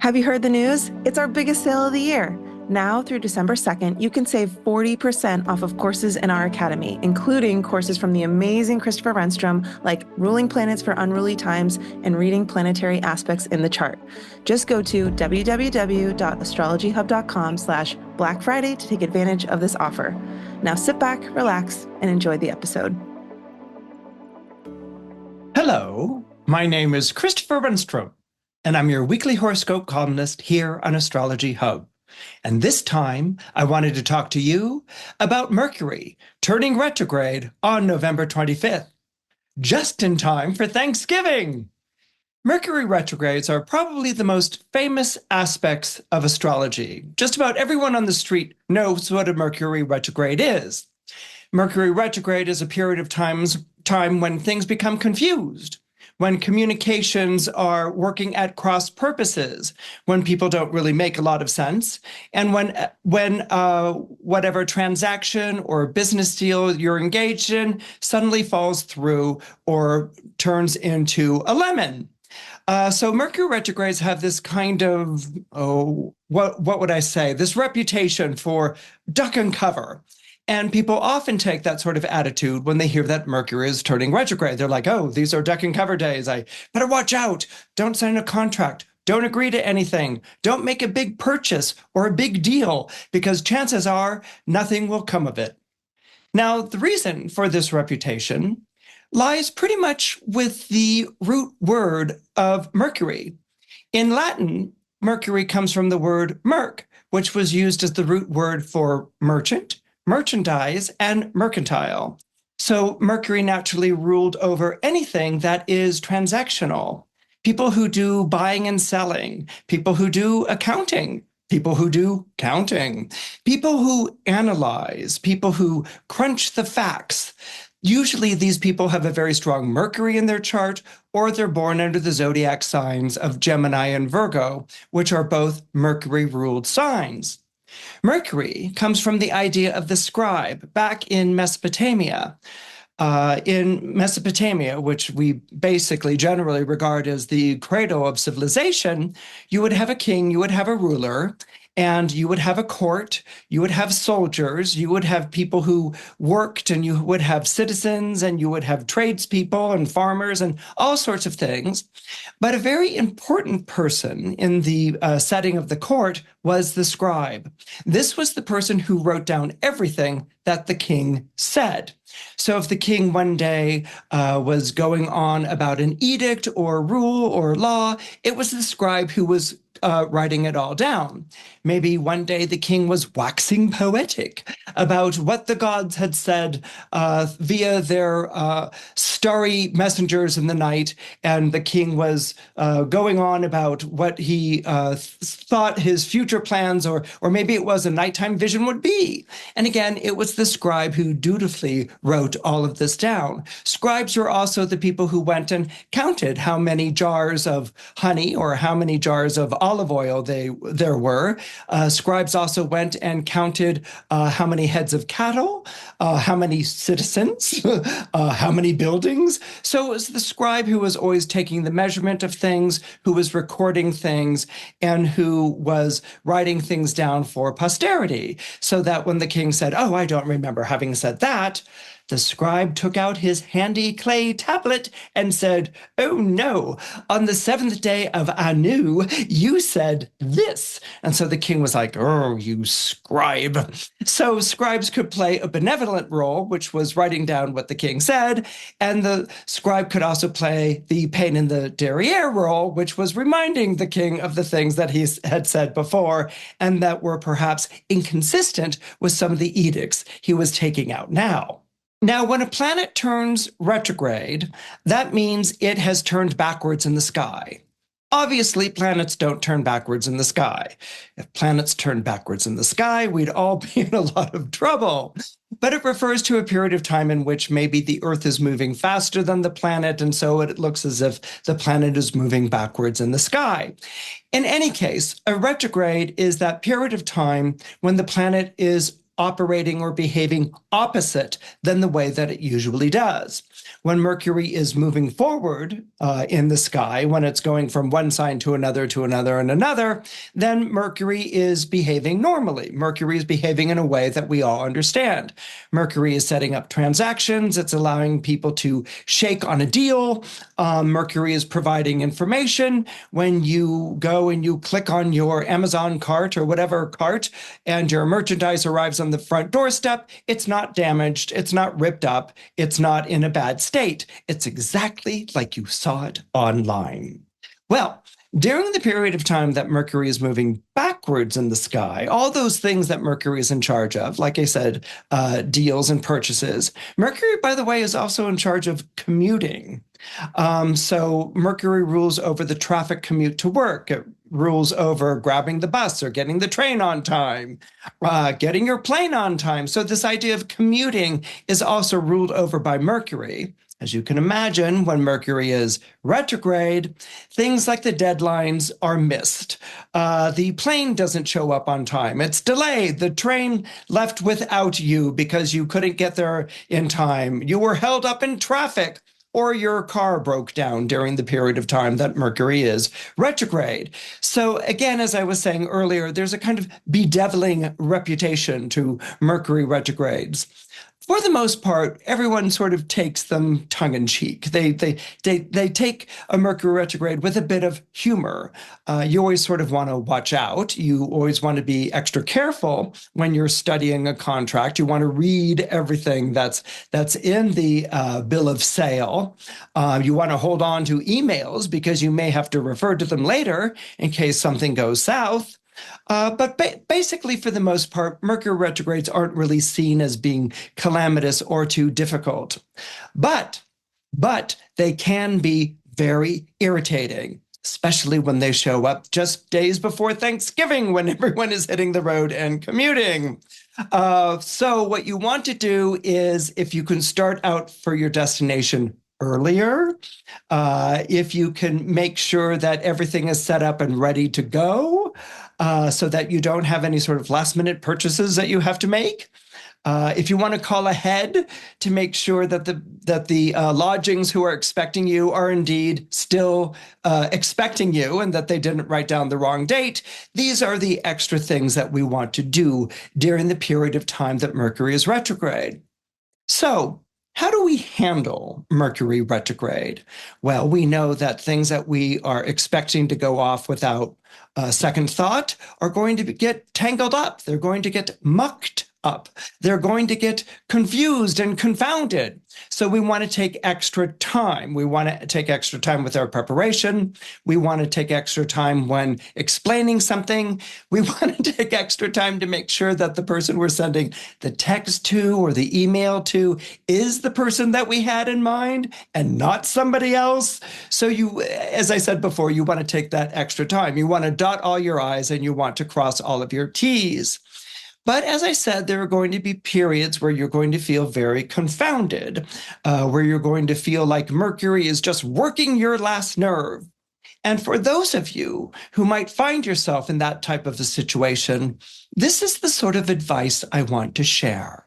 Have you heard the news? It's our biggest sale of the year. Now through December 2nd, you can save 40% off of courses in our academy, including courses from the amazing Christopher Renstrom, like Ruling Planets for Unruly Times and Reading Planetary Aspects in the Chart. Just go to www.astrologyhub.com/Black Friday to take advantage of this offer. Now sit back, relax, and enjoy the episode. Hello, my name is Christopher Renstrom, and I'm your weekly horoscope columnist here on Astrology Hub. And this time, I wanted to talk to you about Mercury turning retrograde on November 25th, just in time for Thanksgiving. Mercury retrogrades are probably the most famous aspects of astrology. Just about everyone on the street knows what a Mercury retrograde is. Mercury retrograde is a period of time when things become confused, when communications are working at cross purposes, when people don't really make a lot of sense, and when whatever transaction or business deal you're engaged in suddenly falls through or turns into a lemon. So Mercury retrogrades have this kind of, what would I say, this reputation for duck and cover. And people often take that sort of attitude when they hear that Mercury is turning retrograde. They're like, oh, these are duck and cover days. I better watch out. Don't sign a contract. Don't agree to anything. Don't make a big purchase or a big deal, because chances are nothing will come of it. Now, the reason for this reputation lies pretty much with the root word of Mercury. In Latin, Mercury comes from the word merc, which was used as the root word for merchant, merchandise, and mercantile. So Mercury naturally ruled over anything that is transactional. People who do buying and selling, people who do accounting, people who do counting, people who analyze, people who crunch the facts. Usually these people have a very strong Mercury in their chart, or they're born under the zodiac signs of Gemini and Virgo, which are both Mercury-ruled signs. Mercury comes from the idea of the scribe back in Mesopotamia. In Mesopotamia, which we basically generally regard as the cradle of civilization, you would have a king, you would have a ruler, and you would have a court, you would have soldiers, you would have people who worked, and you would have citizens, and you would have tradespeople and farmers and all sorts of things. But a very important person in the setting of the court was the scribe. This was the person who wrote down everything that the king said. So if the king one day was going on about an edict or rule or law, it was the scribe who was writing it all down. Maybe one day the king was waxing poetic about what the gods had said via their starry messengers in the night, and the king was going on about what he thought his future plans, or maybe it was a nighttime vision would be. And again, it was the scribe who dutifully wrote all of this down. Scribes were also the people who went and counted how many jars of honey or how many jars of olive oil there were. Scribes also went and counted how many heads of cattle, how many citizens, how many buildings. So it was the scribe who was always taking the measurement of things, who was recording things, and who was writing things down for posterity, so that when the king said, oh, I don't remember having said that, the scribe took out his handy clay tablet and said, oh no, on the 7th day of Anu, you said this. And so the king was like, oh, you scribe. So scribes could play a benevolent role, which was writing down what the king said. And the scribe could also play the pain in the derriere role, which was reminding the king of the things that he had said before and that were perhaps inconsistent with some of the edicts he was taking out now. Now, when a planet turns retrograde, that means it has turned backwards in the sky. Obviously, planets don't turn backwards in the sky. If planets turned backwards in the sky, we'd all be in a lot of trouble. But it refers to a period of time in which maybe the Earth is moving faster than the planet, and so it looks as if the planet is moving backwards in the sky. In any case, a retrograde is that period of time when the planet is operating or behaving opposite than the way that it usually does. When Mercury is moving forward in the sky, when it's going from one sign to another, and another, then Mercury is behaving normally. Mercury is behaving in a way that we all understand. Mercury is setting up transactions. It's allowing people to shake on a deal. Mercury is providing information. When you go and you click on your Amazon cart or whatever cart, and your merchandise arrives on the front doorstep, it's not damaged, it's not ripped up, it's not in a bad state. It's exactly like you saw it online. Well, during the period of time that Mercury is moving backwards in the sky, all those things that Mercury is in charge of, like I said, deals and purchases, Mercury, by the way, is also in charge of commuting. So Mercury rules over the traffic commute to work. It rules over grabbing the bus or getting the train on time, getting your plane on time. So this idea of commuting is also ruled over by Mercury. As you can imagine, when Mercury is retrograde, things like the deadlines are missed. The plane doesn't show up on time. It's delayed. The train left without you because you couldn't get there in time. You were held up in traffic, or your car broke down during the period of time that Mercury is retrograde. So again, as I was saying earlier, there's a kind of bedeviling reputation to Mercury retrogrades. For the most part, everyone sort of takes them tongue-in-cheek. They take a Mercury retrograde with a bit of humor. You always sort of want to watch out. You always want to be extra careful when you're studying a contract. You want to read everything that's in the bill of sale. You want to hold on to emails because you may have to refer to them later in case something goes south. But basically, for the most part, Mercury retrogrades aren't really seen as being calamitous or too difficult. But they can be very irritating, especially when they show up just days before Thanksgiving when everyone is hitting the road and commuting. So what you want to do is, if you can start out for your destination earlier, if you can make sure that everything is set up and ready to go, so that you don't have any sort of last minute purchases that you have to make. If you want to call ahead to make sure that the lodgings who are expecting you are indeed still expecting you and that they didn't write down the wrong date, these are the extra things that we want to do during the period of time that Mercury is retrograde. So, how do we handle Mercury retrograde? Well, we know that things that we are expecting to go off without second thought are going to get tangled up. They're going to get mucked up. They're going to get confused and confounded. So we want to take extra time. We want to take extra time with our preparation. We want to take extra time when explaining something. We want to take extra time to make sure that the person we're sending the text to or the email to is the person that we had in mind and not somebody else. So you, as I said before, you want to take that extra time. You want to dot all your I's and you want to cross all of your T's. But as I said, there are going to be periods where you're going to feel very confounded, where you're going to feel like Mercury is just working your last nerve. And for those of you who might find yourself in that type of a situation, this is the sort of advice I want to share.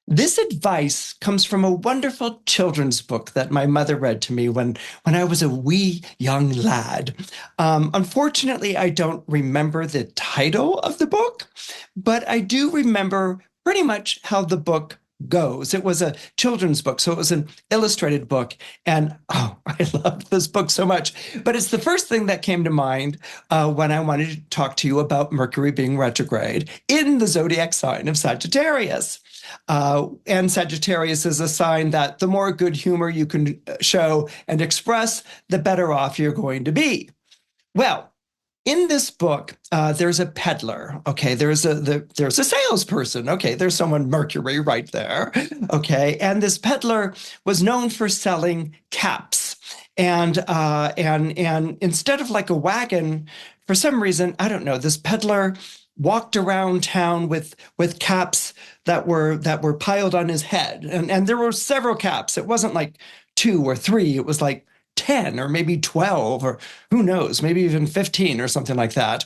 This advice comes from a wonderful children's book that my mother read to me when I was a wee young lad. Unfortunately, I don't remember the title of the book, but I do remember pretty much how the book goes. It was a children's book, so it was an illustrated book. And oh, I loved this book so much. But it's the first thing that came to mind when I wanted to talk to you about Mercury being retrograde in the zodiac sign of Sagittarius. And Sagittarius is a sign that the more good humor you can show and express, the better off you're going to be. Well, in this book, there's a peddler. Okay, there's a salesperson. Okay, there's someone Mercury right there. Okay, and this peddler was known for selling caps, and instead of like a wagon, for some reason, I don't know, this peddler walked around town with caps that were piled on his head, and there were several caps. It wasn't like 2 or 3. It was like 10 or maybe 12 or who knows, maybe even 15 or something like that.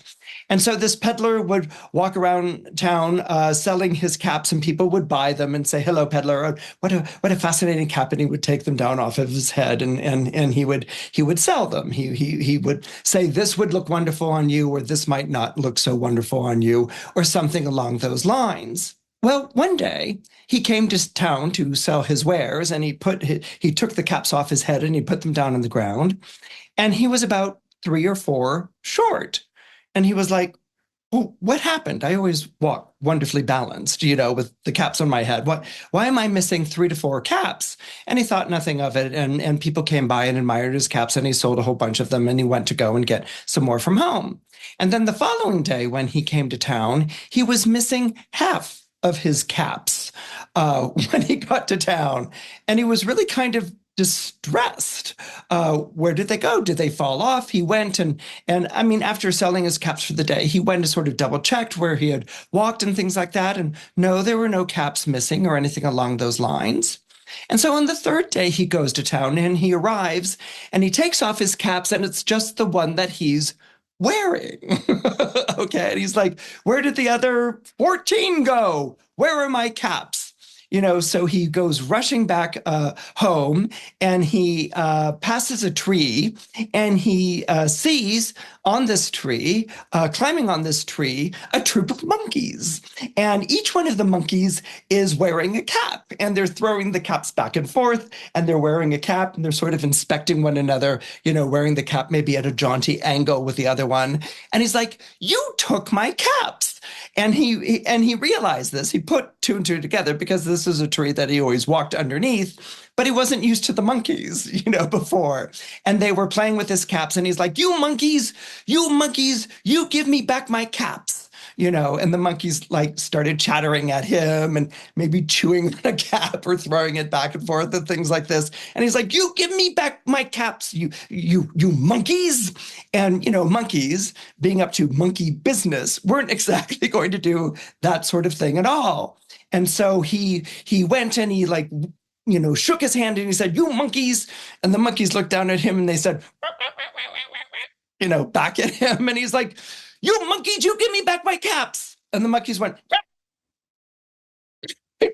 And so this peddler would walk around town selling his caps, and people would buy them and say, "Hello, peddler! What a fascinating cap!" And he would take them down off of his head, and he would sell them. He would say, "This would look wonderful on you," or "This might not look so wonderful on you," or something along those lines. Well, one day he came to town to sell his wares, and he took the caps off his head and he put them down on the ground, and he was about 3 or 4 short. And he was like, "Well, what happened? I always walk wonderfully balanced, with the caps on my head. Why am I missing 3 to 4 caps?" And he thought nothing of it. And people came by and admired his caps, and he sold a whole bunch of them, and he went to go and get some more from home. And then the following day, when he came to town, he was missing half of his caps when he got to town. And he was really kind of distressed. Where did they go? Did they fall off? He went and I mean, after selling his caps for the day, he went and sort of double checked where he had walked and things like that. And no, there were no caps missing or anything along those lines. And so on the third day, he goes to town and he arrives and he takes off his caps, and it's just the one that he's wearing. Okay. And he's like, "Where did the other 14 go? Where are my caps?" So he goes rushing back home, and he passes a tree, and he sees on this tree, climbing on this tree, a troop of monkeys. And each one of the monkeys is wearing a cap, and they're throwing the caps back and forth, and they're wearing a cap, and they're sort of inspecting one another, wearing the cap maybe at a jaunty angle with the other one. And he's like, "You took my caps." And he realized this. He put 2 and 2 together, because this is a tree that he always walked underneath, but he wasn't used to the monkeys, before. And they were playing with his caps, and he's like, you monkeys, you give me back my caps." And the monkeys started chattering at him and maybe chewing on a cap or throwing it back and forth and things like this. And he's like, "You give me back my caps, you monkeys." And, monkeys, being up to monkey business, weren't exactly going to do that sort of thing at all. And so he went and he shook his hand and he said, "You monkeys." And the monkeys looked down at him and they said, back at him. And he's like, "You monkeys, you give me back my caps." And the monkeys went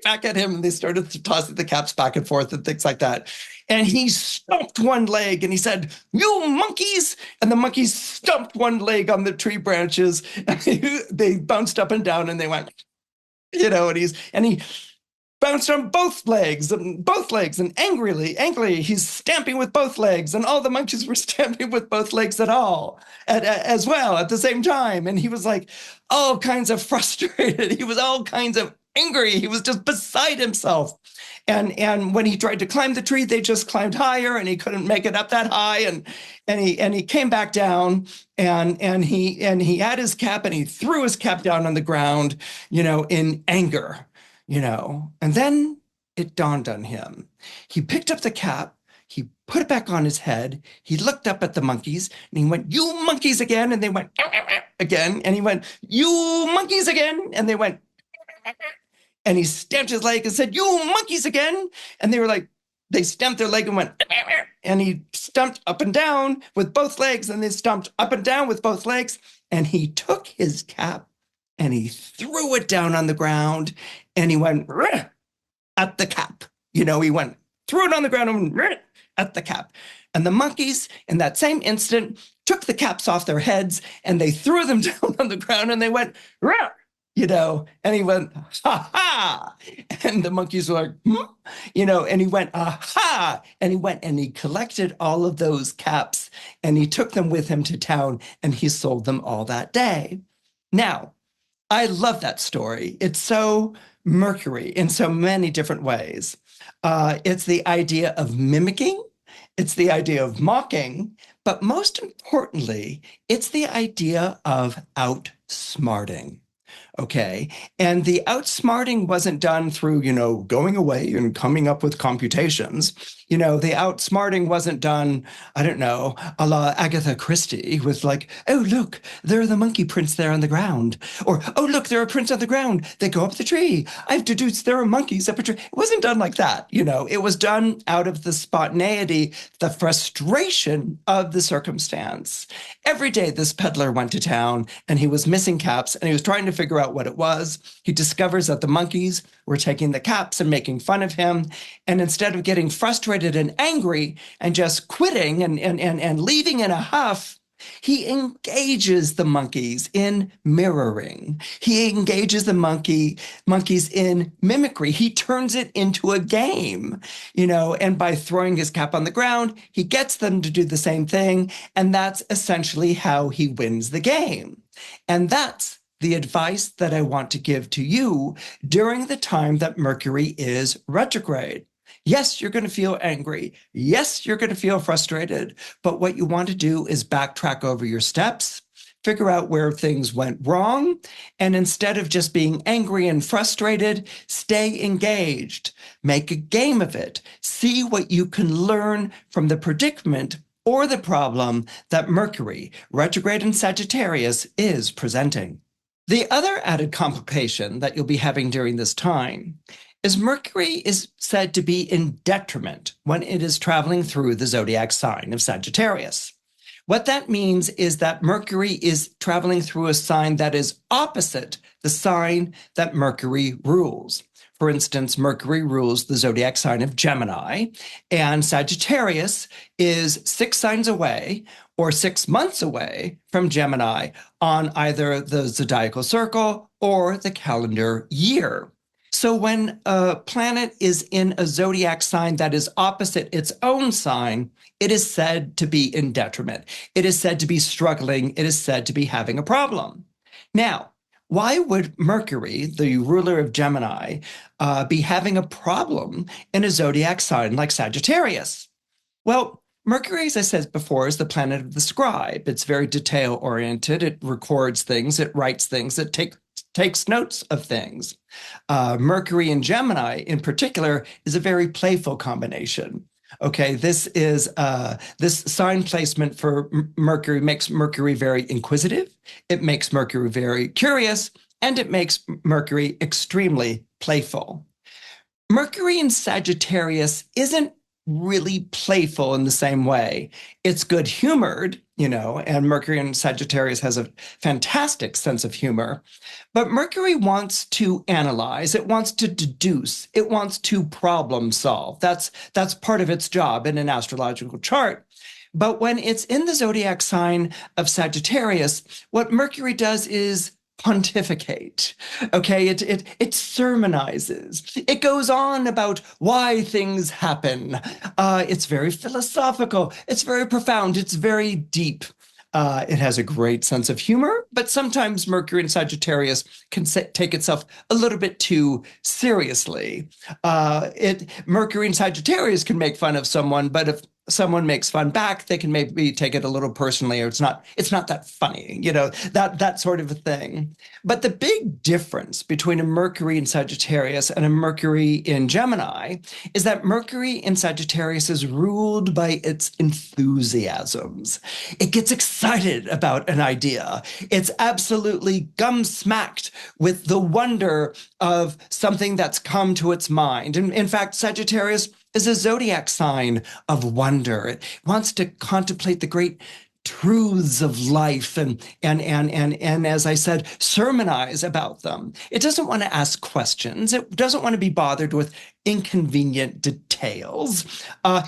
back at him, and they started tossing the caps back and forth and things like that. And he stomped one leg and he said, "You monkeys." And the monkeys stomped one leg on the tree branches. And they bounced up and down, and they went, and he bounced on both legs, and angrily, he's stamping with both legs, and all the monkeys were stamping with both legs as well at the same time. And he was like all kinds of frustrated. He was all kinds of angry. He was just beside himself. And when he tried to climb the tree, they just climbed higher, and he couldn't make it up that high. And he came back down, and he had his cap, and he threw his cap down on the ground, in anger. And then it dawned on him. He picked up the cap, he put it back on his head, he looked up at the monkeys, and he went, "You monkeys again." And they went, again. And he went, "You monkeys again." And they went, and he stamped his leg and said, "You monkeys again." And they were like, they stamped their leg and went, and he stumped up and down with both legs, and they stumped up and down with both legs. And he took his cap and he threw it down on the ground, and he went at the cap. He went, threw it on the ground and went at the cap. And the monkeys, in that same instant, took the caps off their heads, and they threw them down on the ground, and they went, and he went, "Ha ha." And the monkeys were like, and he went, "Aha." And he went and he collected all of those caps, and he took them with him to town, and he sold them all that day. Now, I love that story. It's so Mercury in so many different ways. It's the idea of mimicking. It's the idea of mocking. But most importantly, it's the idea of outsmarting. Okay. And the outsmarting wasn't done through, going away and coming up with computations. The outsmarting wasn't done, I don't know, a la Agatha Christie with like, oh, look, there are the monkey prints there on the ground. Or, oh, look, there are prints on the ground. They go up the tree. I've deduced there are monkeys up a tree. It wasn't done like that. It was done out of the spontaneity, the frustration of the circumstance. Every day, this peddler went to town and he was missing caps and he was trying to figure out what it was. He discovers that the monkeys were taking the caps and making fun of him. And instead of getting frustrated and angry and just quitting and leaving in a huff, he engages the monkeys in mirroring. He engages the monkeys in mimicry. He turns it into a game, and by throwing his cap on the ground, he gets them to do the same thing. And that's essentially how he wins the game. And that's the advice that I want to give to you during the time that Mercury is retrograde. Yes, you're going to feel angry. Yes, you're going to feel frustrated. But what you want to do is backtrack over your steps, figure out where things went wrong, and instead of just being angry and frustrated, stay engaged. Make a game of it. See what you can learn from the predicament or the problem that Mercury, retrograde in Sagittarius, is presenting. The other added complication that you'll be having during this time is Mercury is said to be in detriment when it is traveling through the zodiac sign of Sagittarius. What that means is that Mercury is traveling through a sign that is opposite the sign that Mercury rules. For instance, Mercury rules the zodiac sign of Gemini, and Sagittarius is 6 signs away or 6 months away from Gemini on either the zodiacal circle or the calendar year. So when a planet is in a zodiac sign that is opposite its own sign, it is said to be in detriment. It is said to be struggling. It is said to be having a problem. Now, why would Mercury, the ruler of Gemini, be having a problem in a zodiac sign like Sagittarius? Well, Mercury, as I said before, is the planet of the scribe. It's very detail-oriented. It records things. It writes things. It takes notes of things. Mercury and Gemini, in particular, is a very playful combination. Okay, this is this sign placement for Mercury makes Mercury very inquisitive. It makes Mercury very curious, and it makes Mercury extremely playful. Mercury in Sagittarius isn't really playful in the same way. It's good-humored, and Mercury in Sagittarius has a fantastic sense of humor. But Mercury wants to analyze, it wants to deduce, it wants to problem solve. That's part of its job in an astrological chart. But when it's in the zodiac sign of Sagittarius, what Mercury does is pontificate. Okay, it sermonizes. It goes on about why things happen. It's very philosophical. It's very profound. It's very deep. It has a great sense of humor, but sometimes Mercury in Sagittarius can take itself a little bit too seriously. Mercury in Sagittarius can make fun of someone, but if someone makes fun back, they can maybe take it a little personally, or it's not that funny, that sort of a thing. But the big difference between a Mercury in Sagittarius and a Mercury in Gemini is that Mercury in Sagittarius is ruled by its enthusiasms. It gets excited about an idea. It's absolutely gum-smacked with the wonder of something that's come to its mind. And in fact, Sagittarius is a zodiac sign of wonder. It wants to contemplate the great truths of life and as I said, sermonize about them. It doesn't want to ask questions. It doesn't want to be bothered with inconvenient details.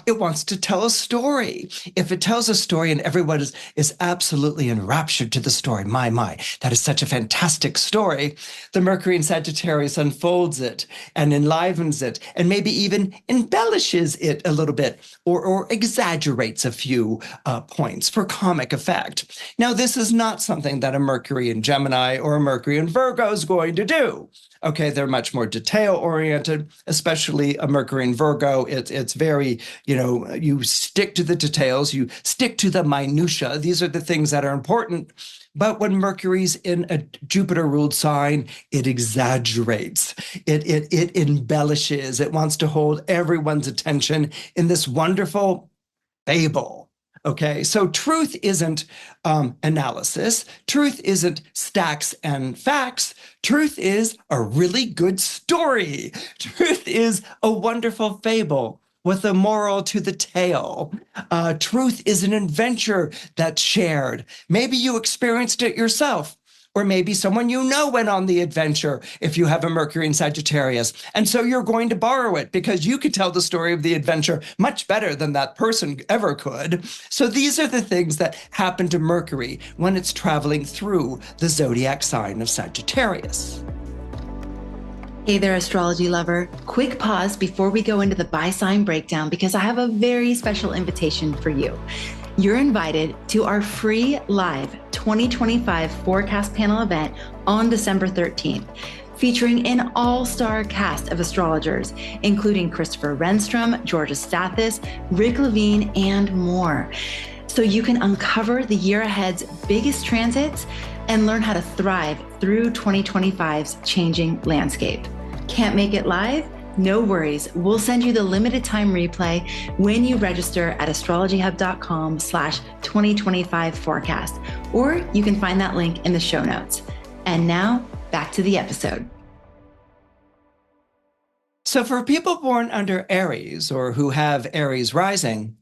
It wants to tell a story. If it tells a story and everyone is absolutely enraptured to the story, my, that is such a fantastic story, the Mercury in Sagittarius unfolds it and enlivens it and maybe even embellishes it a little bit or exaggerates a few points for comic effect. Now, this is not something that a Mercury in Gemini or a Mercury in Virgo is going to do. Okay, they're much more detail-oriented, especially especially a Mercury in Virgo, it's very, you stick to the details, you stick to the minutia. These are the things that are important. But when Mercury's in a Jupiter-ruled sign, it exaggerates, it embellishes, it wants to hold everyone's attention in this wonderful fable. Okay, so truth isn't analysis. Truth isn't stacks and facts. Truth is a really good story. Truth is a wonderful fable with a moral to the tale. Truth is an adventure that's shared. Maybe you experienced it yourself. Or maybe someone you know went on the adventure if you have a Mercury in Sagittarius. And so you're going to borrow it because you could tell the story of the adventure much better than that person ever could. So these are the things that happen to Mercury when it's traveling through the zodiac sign of Sagittarius. Hey there, astrology lover. Quick pause before we go into the by-sign breakdown because I have a very special invitation for you. You're invited to our free live 2025 forecast panel event on December 13th, featuring an all-star cast of astrologers, including Christopher Renstrom, Georgia Stathis, Rick Levine, and more. So you can uncover the year ahead's biggest transits and learn how to thrive through 2025's changing landscape. Can't make it live? No worries. We'll send you the limited time replay when you register at astrologyhub.com/2025 forecast, or you can find that link in the show notes. And now back to the episode. So for people born under Aries or who have Aries rising,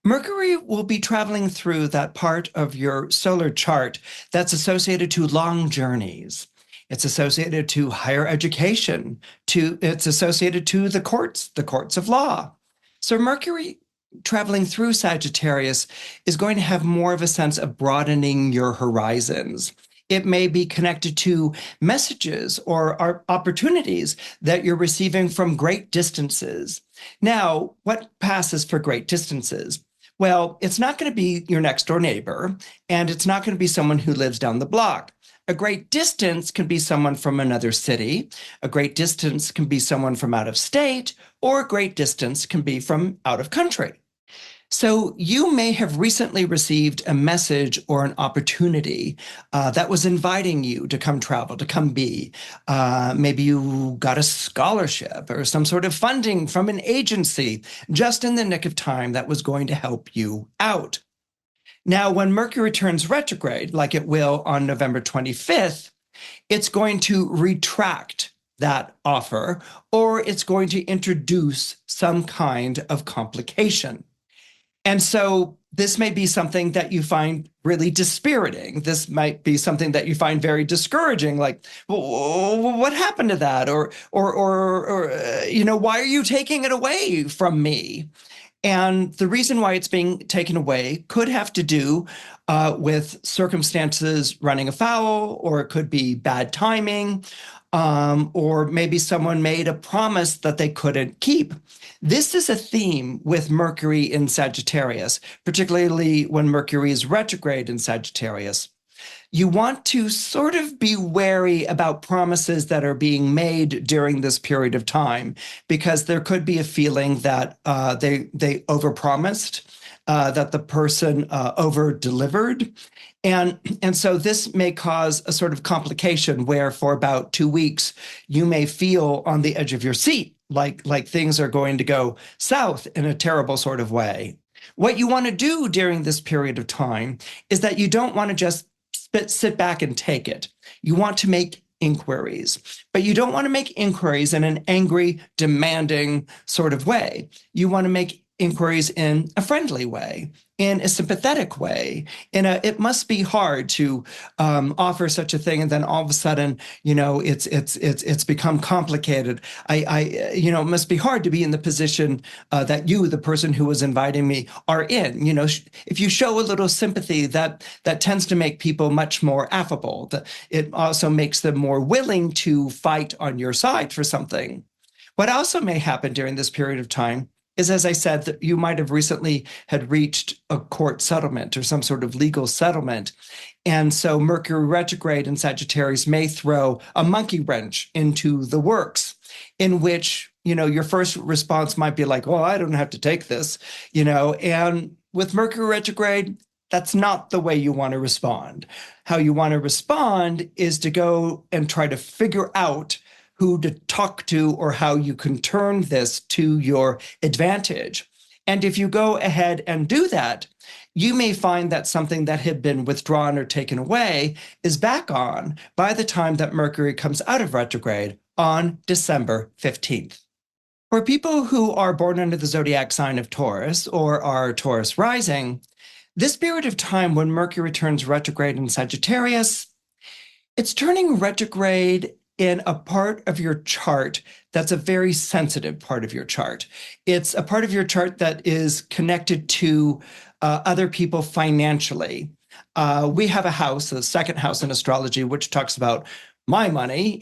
Mercury will be traveling through that part of your solar chart that's associated to long journeys. It's associated to higher education, it's associated to the courts of law. So Mercury traveling through Sagittarius is going to have more of a sense of broadening your horizons. It may be connected to messages or opportunities that you're receiving from great distances. Now, what passes for great distances? Well, it's not going to be your next door neighbor, and it's not going to be someone who lives down the block. A great distance can be someone from another city. A great distance can be someone from out of state, or a great distance can be from out of country. So you may have recently received a message or an opportunity that was inviting you to come travel, to come be. Maybe you got a scholarship or some sort of funding from an agency just in the nick of time that was going to help you out. Now, when Mercury turns retrograde, like it will on November 25th, it's going to retract that offer, or it's going to introduce some kind of complication. And so this may be something that you find really dispiriting. This might be something that you find very discouraging, like, well, what happened to that? Or why are you taking it away from me? And the reason why it's being taken away could have to do with circumstances running afoul, or it could be bad timing, or maybe someone made a promise that they couldn't keep. This is a theme with Mercury in Sagittarius, particularly when Mercury is retrograde in Sagittarius. You want to sort of be wary about promises that are being made during this period of time, because there could be a feeling that they overpromised, that the person over-delivered. And so this may cause a sort of complication where for about 2 weeks, you may feel on the edge of your seat, like things are going to go south in a terrible sort of way. What you want to do during this period of time is that you don't want to just sit back and take it. You want to make inquiries, but you don't want to make inquiries in an angry, demanding sort of way. You want to make inquiries in a friendly way, in a sympathetic way. It must be hard to offer such a thing, and then all of a sudden, it's become complicated. It must be hard to be in the position that you, the person who was inviting me, are in. If you show a little sympathy, that tends to make people much more affable. It also makes them more willing to fight on your side for something. What also may happen during this period of time is, as I said, that you might have recently had reached a court settlement or some sort of legal settlement. And so Mercury retrograde in Sagittarius may throw a monkey wrench into the works, in which your first response might be like, well, I don't have to take this, and with Mercury retrograde, that's not the way you want to respond. How you want to respond is to go and try to figure out who to talk to or how you can turn this to your advantage. And if you go ahead and do that, you may find that something that had been withdrawn or taken away is back on by the time that Mercury comes out of retrograde on December 15th. For people who are born under the zodiac sign of Taurus or are Taurus rising, this period of time when Mercury turns retrograde in Sagittarius, it's turning retrograde in a part of your chart that's a very sensitive part of your chart. It's a part of your chart that is connected to other people financially. We have a house, the second house in astrology, which talks about my money,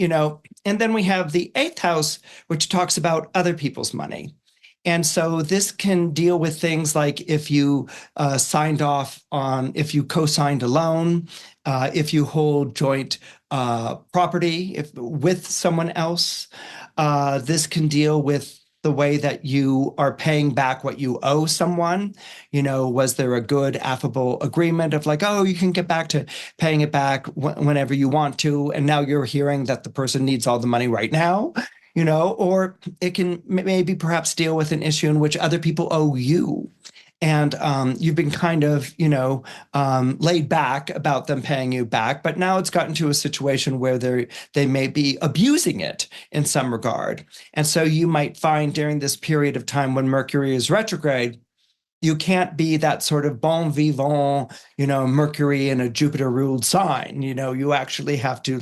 and then we have the eighth house, which talks about other people's money. And so this can deal with things like if you if you co-signed a loan, if you hold joint property with someone else. This can deal with the way that you are paying back what you owe someone. Was there a good affable agreement of like, oh, you can get back to paying it back whenever you want to, and now you're hearing that the person needs all the money right now? Or it can maybe perhaps deal with an issue in which other people owe you. And you've been kind of, laid back about them paying you back, but now it's gotten to a situation where they may be abusing it in some regard. And so you might find during this period of time when Mercury is retrograde, you can't be that sort of bon vivant, Mercury in a Jupiter-ruled sign. You actually have to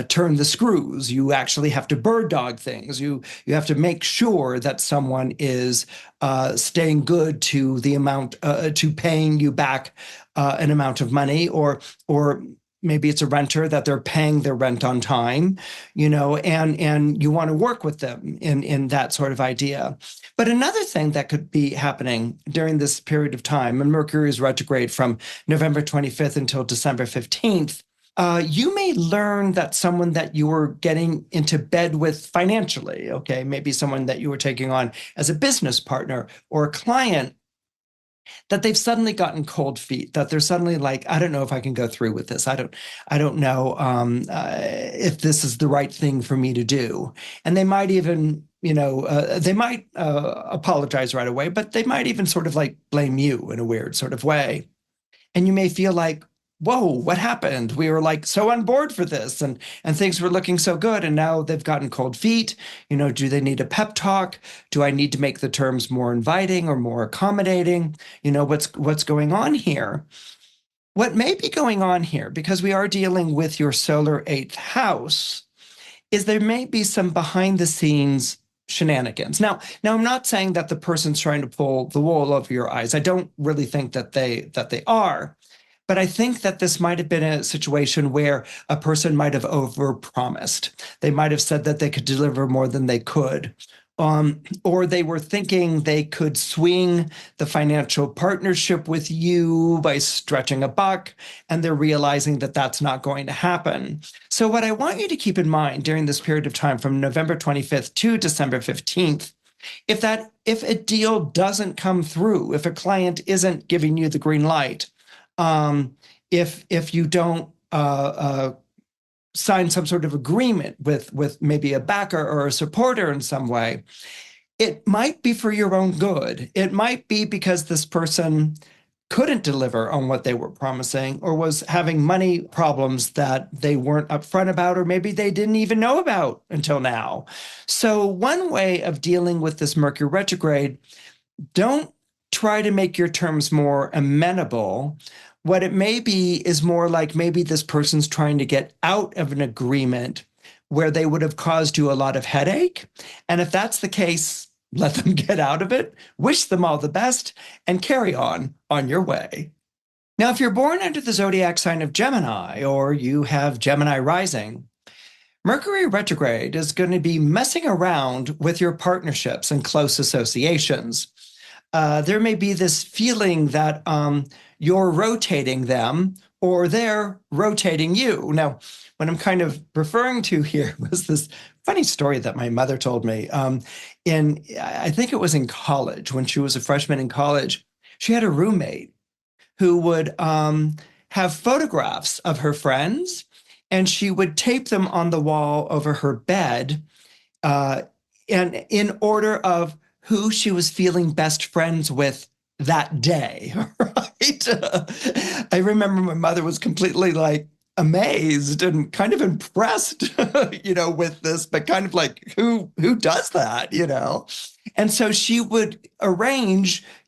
turn the screws. You actually have to bird dog things. You have to make sure that someone is staying good to the amount, to paying you back an amount of money, or maybe it's a renter that they're paying their rent on time, and you want to work with them in that sort of idea. But another thing that could be happening during this period of time, and Mercury is retrograde from November 25th until December 15th, you may learn that someone that you were getting into bed with financially, okay, maybe someone that you were taking on as a business partner or a client, that they've suddenly gotten cold feet, that they're suddenly like, I don't know if I can go through with this. I don't know if this is the right thing for me to do. And they might even, they might apologize right away, but they might even sort of like blame you in a weird sort of way. And you may feel like, whoa, what happened? We were like so on board for this and things were looking so good. And now they've gotten cold feet. Do they need a pep talk? Do I need to make the terms more inviting or more accommodating? What's going on here? What may be going on here, because we are dealing with your solar eighth house, is there may be some behind the scenes shenanigans. Now I'm not saying that the person's trying to pull the wool over your eyes. I don't really think that they are. But I think that this might have been a situation where a person might have overpromised. They might have said that they could deliver more than they could. Or they were thinking they could swing the financial partnership with you by stretching a buck, and they're realizing that that's not going to happen. So what I want you to keep in mind during this period of time from November 25th to December 15th, if a deal doesn't come through, if a client isn't giving you the green light, if you don't sign some sort of agreement with maybe a backer or a supporter in some way, it might be for your own good. It might be because this person couldn't deliver on what they were promising, or was having money problems that they weren't upfront about, or maybe they didn't even know about until now. So one way of dealing with this Mercury retrograde, don't try to make your terms more amenable. What it may be is more like maybe this person's trying to get out of an agreement where they would have caused you a lot of headache. And if that's the case, let them get out of it, wish them all the best, and carry on your way. Now, if you're born under the zodiac sign of Gemini, or you have Gemini rising, Mercury retrograde is going to be messing around with your partnerships and close associations. There may be this feeling that you're rotating them, or they're rotating you. Now, what I'm kind of referring to here was this funny story that my mother told me. I think it was in college, when she was a freshman in college, she had a roommate who would have photographs of her friends, and she would tape them on the wall over her bed, and in order of who she was feeling best friends with that day, right? I remember my mother was completely like amazed and kind of impressed, with this, but kind of like, who does that, And so she would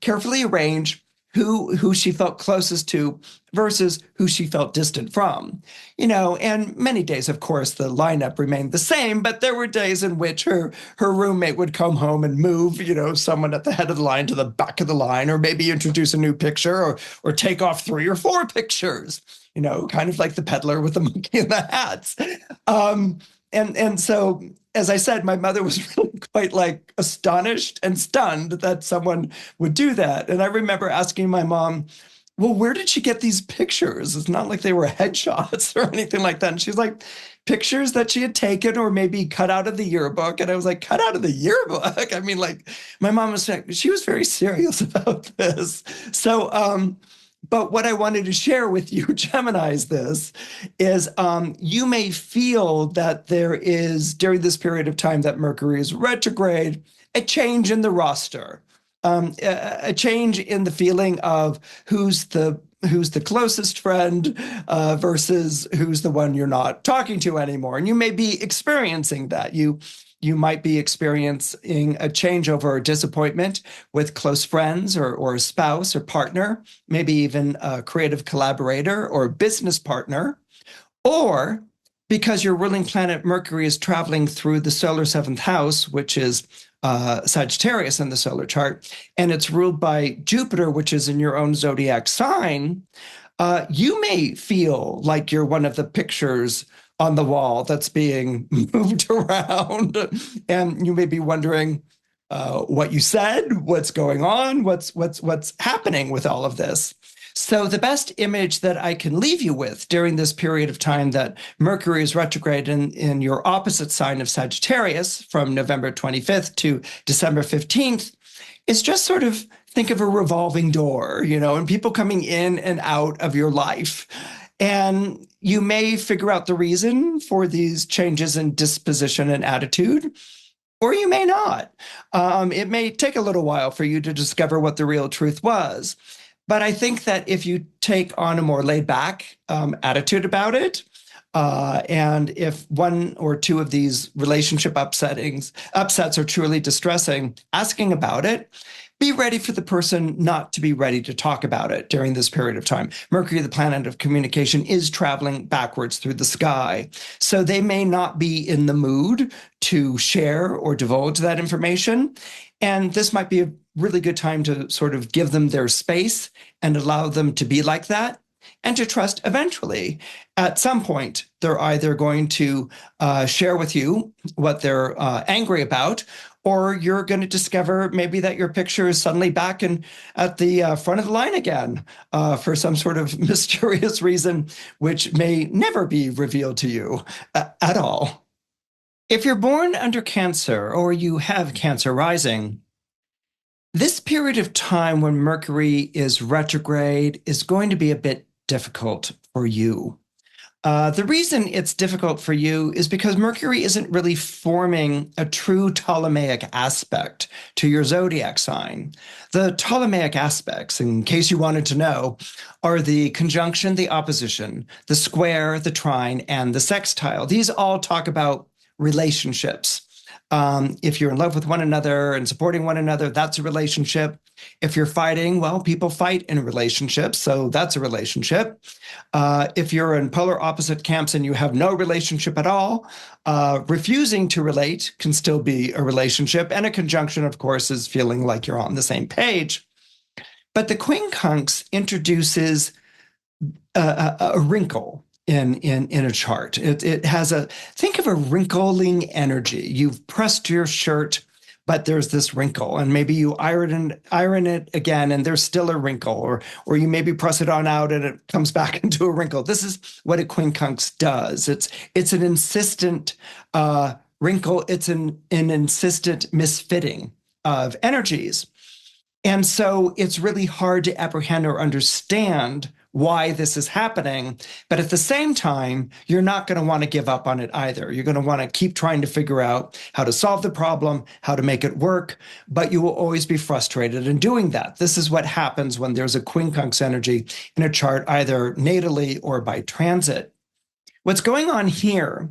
carefully arrange who she felt closest to versus who she felt distant from, and many days, of course, the lineup remained the same, but there were days in which her roommate would come home and move, someone at the head of the line to the back of the line, or maybe introduce a new picture, or take off 3 or 4 pictures, kind of like the peddler with the monkey and the hats. And so, as I said, my mother was really quite like astonished and stunned that someone would do that. And I remember asking my mom, well, where did she get these pictures? It's not like they were headshots or anything like that. And she's like, pictures that she had taken or maybe cut out of the yearbook. And I was like, cut out of the yearbook? I mean, like, my mom was saying, she was very serious about this. So, but what I wanted to share with you, Geminis, is you may feel that there is, during this period of time that Mercury is retrograde, a change in the roster, a change in the feeling of who's the closest friend versus who's the one you're not talking to anymore. And you may be experiencing that. You might be experiencing a changeover or disappointment with close friends or a spouse or partner, maybe even a creative collaborator or business partner, or because your ruling planet Mercury is traveling through the solar 7th house, which is Sagittarius in the solar chart, and it's ruled by Jupiter, which is in your own zodiac sign, you may feel like you're one of the pictures on the wall that's being moved around, and you may be wondering what you said, what's going on, what's happening with all of this. So the best image that I can leave you with during this period of time that Mercury is retrograde in your opposite sign of Sagittarius from November 25th to December 15th is just sort of think of a revolving door, and people coming in and out of your life. And you may figure out the reason for these changes in disposition and attitude, or you may not. It may take a little while for you to discover what the real truth was. But I think that if you take on a more laid back attitude about it, and if 1 or 2 of these relationship upsets are truly distressing, asking about it, be ready for the person not to be ready to talk about it during this period of time. Mercury, the planet of communication, is traveling backwards through the sky. So they may not be in the mood to share or divulge that information. And this might be a really good time to sort of give them their space and allow them to be like that, and to trust eventually, at some point, they're either going to share with you what they're angry about, or you're going to discover maybe that your picture is suddenly back at the front of the line again for some sort of mysterious reason, which may never be revealed to you at all. If you're born under Cancer or you have Cancer rising, this period of time when Mercury is retrograde is going to be a bit difficult for you. The reason it's difficult for you is because Mercury isn't really forming a true Ptolemaic aspect to your zodiac sign. The Ptolemaic aspects, in case you wanted to know, are the conjunction, the opposition, the square, the trine, and the sextile. These all talk about relationships. If you're in love with one another and supporting one another, that's a relationship. If you're fighting, well, people fight in relationships, so that's a relationship. If you're in polar opposite camps and you have no relationship at all, refusing to relate can still be a relationship. And a conjunction, of course, is feeling like you're on the same page. But the quincunx introduces a wrinkle in a chart. It has think of a wrinkling energy. You've pressed your shirt but there's this wrinkle, and maybe you iron it again, and there's still a wrinkle, or you maybe press it on out and it comes back into a wrinkle. This is what a quincunx does. It's an insistent wrinkle. It's an insistent misfitting of energies. And so it's really hard to apprehend or understand why this is happening. But at the same time, you're not going to want to give up on it either. You're going to want to keep trying to figure out how to solve the problem, how to make it work, but you will always be frustrated in doing that. This is what happens when there's a quincunx energy in a chart, either natally or by transit. What's going on here,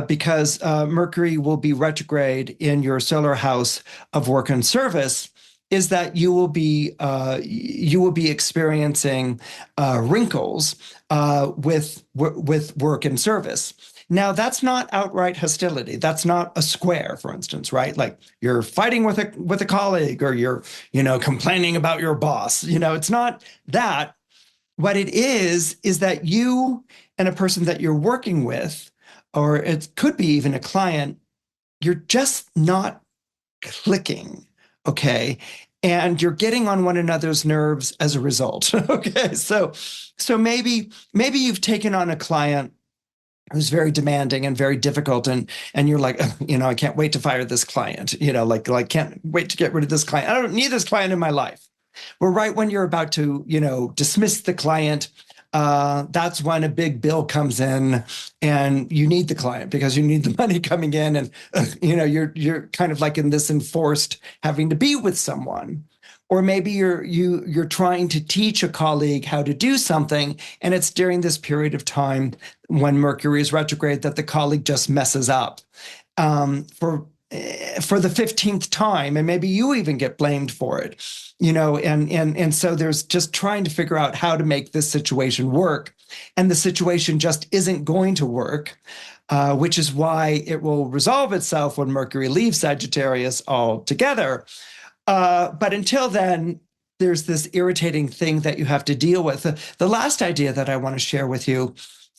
because Mercury will be retrograde in your solar house of work and service, is that you will be experiencing wrinkles with work and service. Now, that's not outright hostility. That's not a square, for instance, right? Like you're fighting with a colleague, or you're complaining about your boss. It's not that. What it is that you and a person that you're working with, or it could be even a client, you're just not clicking. Okay. And you're getting on one another's nerves as a result. Okay. So maybe you've taken on a client who's very demanding and very difficult, and you're like, I can't wait to fire this client. Like can't wait to get rid of this client. I don't need this client in my life. Well, right when you're about to, dismiss the client, that's when a big bill comes in, and you need the client because you need the money coming in, and you're kind of like in this enforced having to be with someone. Or maybe you're trying to teach a colleague how to do something, and it's during this period of time when Mercury is retrograde that the colleague just messes up for the 15th time, and maybe you even get blamed for it, and so there's just trying to figure out how to make this situation work, and the situation just isn't going to work, which is why it will resolve itself when Mercury leaves Sagittarius altogether. But until then, there's this irritating thing that you have to deal with. The last idea that I want to share with you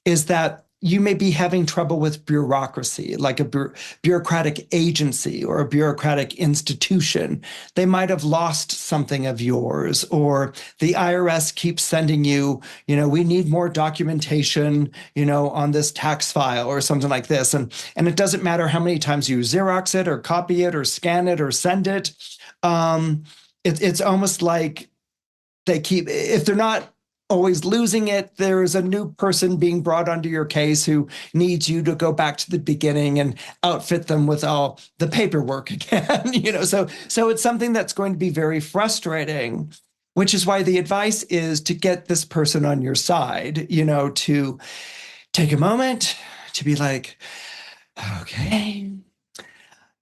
is that you may be having trouble with bureaucracy, like a bureaucratic agency or a bureaucratic institution. They might have lost something of yours, or the IRS keeps sending you, we need more documentation, on this tax file or something like this. And it doesn't matter how many times you Xerox it or copy it or scan it or send it. It's almost like they keep, if they're not always losing it, there's a new person being brought onto your case who needs you to go back to the beginning and outfit them with all the paperwork again. So it's something that's going to be very frustrating, which is why the advice is to get this person on your side, to take a moment to be like, okay,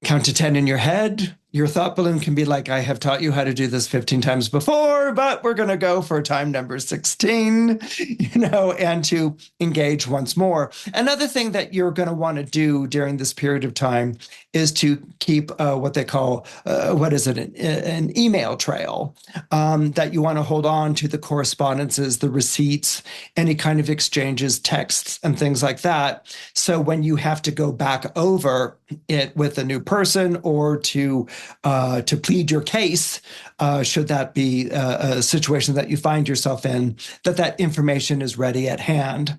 count to 10 in your head. Your thought balloon can be like, I have taught you how to do this 15 times before, but we're going to go for time number 16, and to engage once more. Another thing that you're going to want to do during this period of time is to keep what they call, an email trail, that you want to hold on to the correspondences, the receipts, any kind of exchanges, texts, and things like that. So when you have to go back over it with a new person, or to plead your case, should that be a situation that you find yourself in, that information is ready at hand.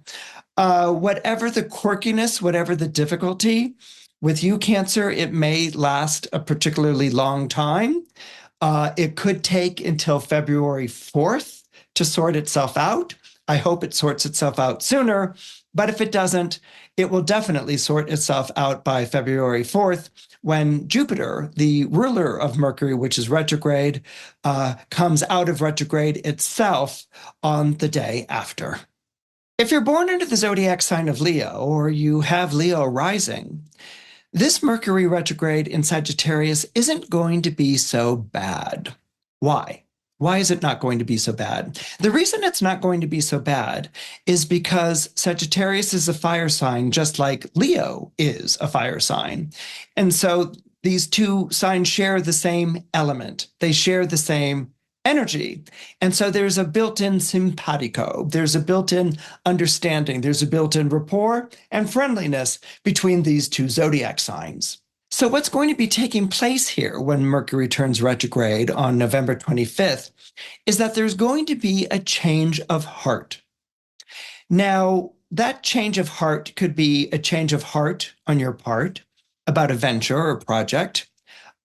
Whatever the quirkiness, whatever the difficulty, with you, Cancer, it may last a particularly long time. It could take until February 4th to sort itself out. I hope it sorts itself out sooner, but if it doesn't, it will definitely sort itself out by February 4th, when Jupiter, the ruler of Mercury, which is retrograde, comes out of retrograde itself on the day after. If you're born under the zodiac sign of Leo, or you have Leo rising, this Mercury retrograde in Sagittarius isn't going to be so bad. Why? Why is it not going to be so bad? The reason it's not going to be so bad is because Sagittarius is a fire sign, just like Leo is a fire sign. And so these two signs share the same element. They share the same energy. And so there's a built-in simpatico. There's a built-in understanding. There's a built-in rapport and friendliness between these two zodiac signs. So, what's going to be taking place here when Mercury turns retrograde on November 25th is that there's going to be a change of heart. Now, that change of heart could be a change of heart on your part about a venture or a project.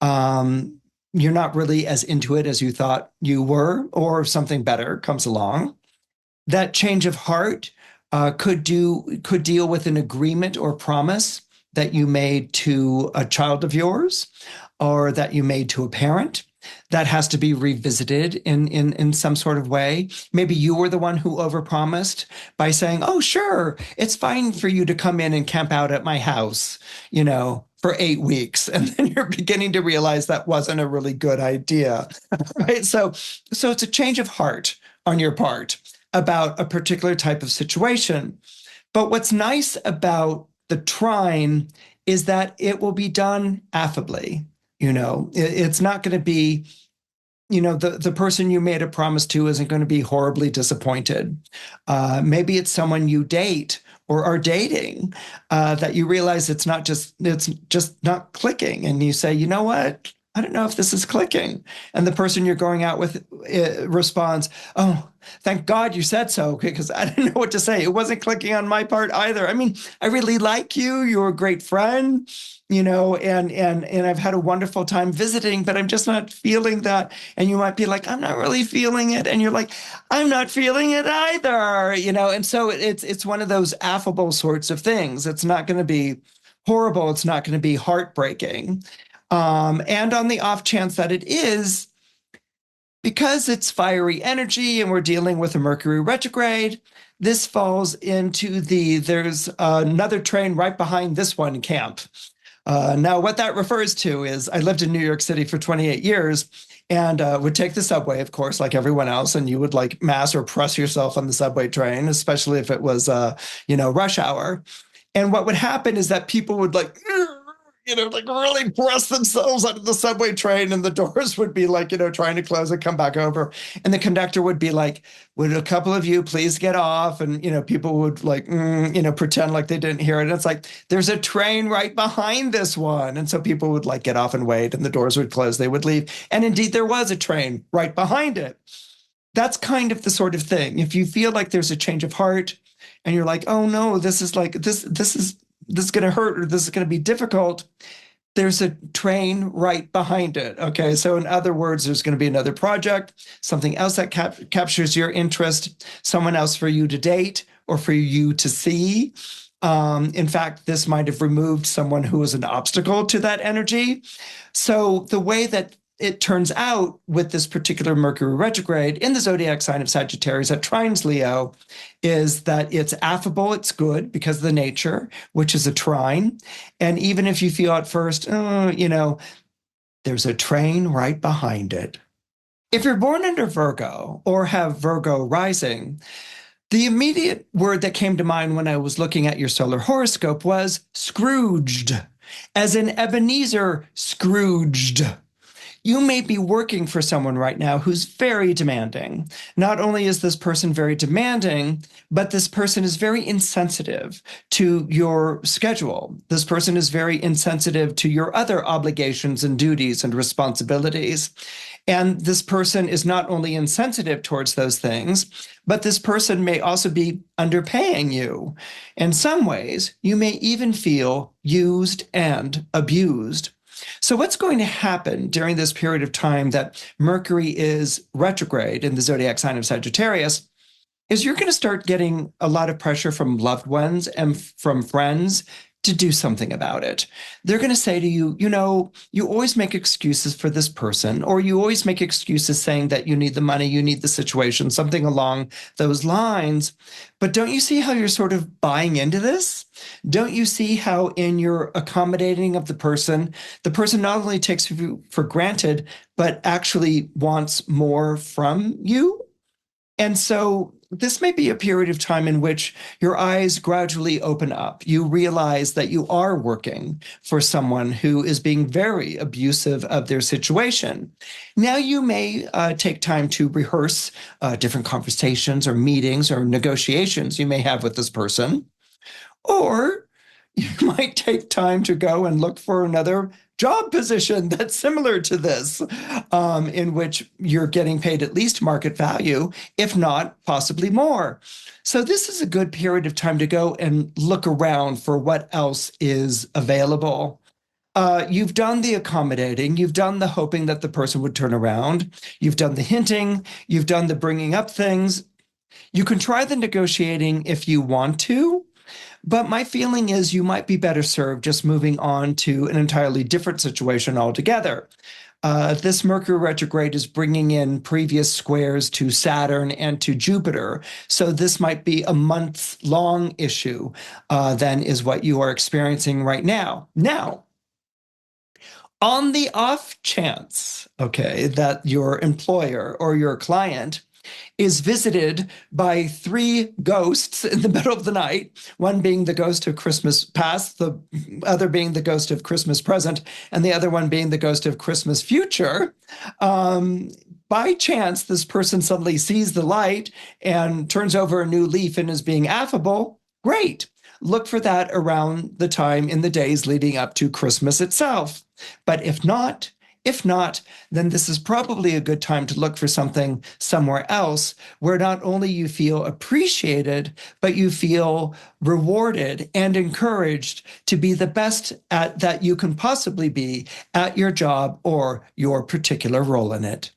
You're not really as into it as you thought you were, or something better comes along. That change of heart could deal with an agreement or promise that you made to a child of yours, or that you made to a parent. That has to be revisited in some sort of way. Maybe you were the one who overpromised by saying, "Oh, sure, it's fine for you to come in and camp out at my house, for 8 weeks," and then you're beginning to realize that wasn't a really good idea, right? So it's a change of heart on your part about a particular type of situation. But what's nice about the trine is that it will be done affably. It's not going to be, the person you made a promise to isn't going to be horribly disappointed. Maybe it's someone you date or are dating that you realize it's just not clicking. And you say, "You know what? I don't know if this is clicking." And the person you're going out with responds, "Oh, thank God you said so, because I didn't know what to say. It wasn't clicking on my part either. I mean, I really like you. You're a great friend, and I've had a wonderful time visiting, but I'm just not feeling that." And you might be like, "I'm not really feeling it." And you're like, "I'm not feeling it either," And so it's one of those affable sorts of things. It's not going to be horrible. It's not going to be heartbreaking. And on the off chance that it is, because it's fiery energy and we're dealing with a Mercury retrograde, this falls into there's another train right behind this one camp. Now, what that refers to is I lived in New York City for 28 years and would take the subway, of course, like everyone else. And you would mass or press yourself on the subway train, especially if it was, rush hour. And what would happen is that people would really press themselves onto the subway train, and the doors would be trying to close and come back over. And the conductor would be like, "Would a couple of you please get off?" And, people would pretend like they didn't hear it. And it's like, there's a train right behind this one. And so people would get off and wait, and the doors would close, they would leave. And indeed, there was a train right behind it. That's kind of the sort of thing. If you feel like there's a change of heart and you're like, "Oh no, this is going to hurt, or this is going to be difficult," there's a train right behind it. Okay. So in other words, there's going to be another project, something else that captures your interest, someone else for you to date or for you to see. In fact, this might have removed someone who was an obstacle to that energy. So the way that it turns out with this particular Mercury retrograde in the zodiac sign of Sagittarius that trines Leo is that it's affable, it's good because of the nature, which is a trine. And even if you feel at first, there's a train right behind it. If you're born under Virgo or have Virgo rising, the immediate word that came to mind when I was looking at your solar horoscope was Scrooged, as in Ebenezer Scrooged. You may be working for someone right now who's very demanding. Not only is this person very demanding, but this person is very insensitive to your schedule. This person is very insensitive to your other obligations and duties and responsibilities. And this person is not only insensitive towards those things, but this person may also be underpaying you. In some ways, you may even feel used and abused. So what's going to happen during this period of time that Mercury is retrograde in the zodiac sign of Sagittarius is you're going to start getting a lot of pressure from loved ones and from friends to do something about it. They're going to say to you, you always make excuses for this person, or you always make excuses saying that you need the money, you need the situation, something along those lines. But don't you see how you're sort of buying into this? Don't you see how in your accommodating of the person not only takes you for granted, but actually wants more from you? And so this may be a period of time in which your eyes gradually open up. You realize that you are working for someone who is being very abusive of their situation. Now you may take time to rehearse different conversations or meetings or negotiations you may have with this person. Or you might take time to go and look for another job position that's similar to this, in which you're getting paid at least market value, if not possibly more. So this is a good period of time to go and look around for what else is available. You've done the accommodating, you've done the hoping that the person would turn around, you've done the hinting, you've done the bringing up things. You can try the negotiating if you want to, but my feeling is you might be better served just moving on to an entirely different situation altogether. This Mercury retrograde is bringing in previous squares to Saturn and to Jupiter. So this might be a month-long issue than is what you are experiencing right now. Now, on the off chance, okay, that your employer or your client is visited by 3 ghosts in the middle of the night, one being the ghost of Christmas past, the other being the ghost of Christmas present, and the other one being the ghost of Christmas future. By chance, this person suddenly sees the light and turns over a new leaf and is being affable. Great. Look for that around the time in the days leading up to Christmas itself. But if not, then this is probably a good time to look for something somewhere else where not only you feel appreciated, but you feel rewarded and encouraged to be the best at that you can possibly be at your job or your particular role in it.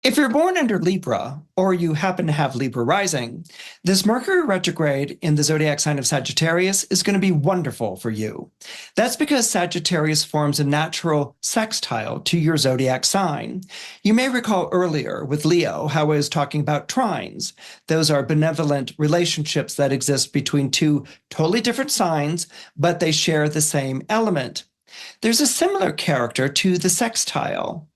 If you're born under Libra, or you happen to have Libra rising, this Mercury retrograde in the zodiac sign of Sagittarius is going to be wonderful for you. That's because Sagittarius forms a natural sextile to your zodiac sign. You may recall earlier with Leo how I was talking about trines. Those are benevolent relationships that exist between 2 totally different signs, but they share the same element. There's a similar character to the sextile.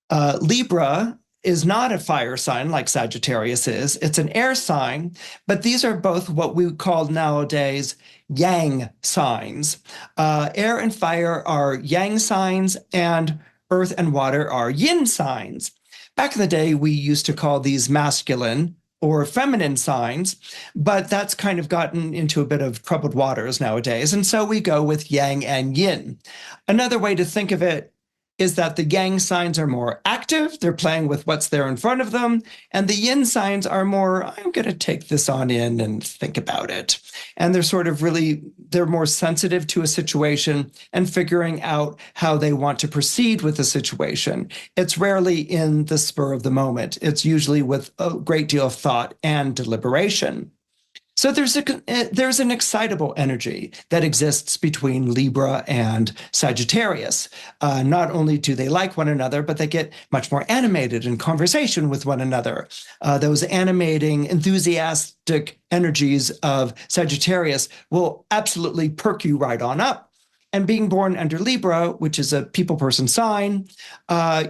Libra is not a fire sign like Sagittarius is. It's an air sign, but these are both what we call nowadays yang signs. Air and fire are yang signs, and earth and water are yin signs. Back in the day, we used to call these masculine or feminine signs, but that's kind of gotten into a bit of troubled waters nowadays. And so we go with yang and yin. Another way to think of it is that the yang signs are more active, they're playing with what's there in front of them, and the yin signs are more, I'm going to take this on in and think about it. And they're sort of really, they're more sensitive to a situation and figuring out how they want to proceed with the situation. It's rarely in the spur of the moment. It's usually with a great deal of thought and deliberation. So there's an excitable energy that exists between Libra and Sagittarius. Not only do they like one another, but they get much more animated in conversation with one another. Those animating, enthusiastic energies of Sagittarius will absolutely perk you right on up. And being born under Libra, which is a people person sign,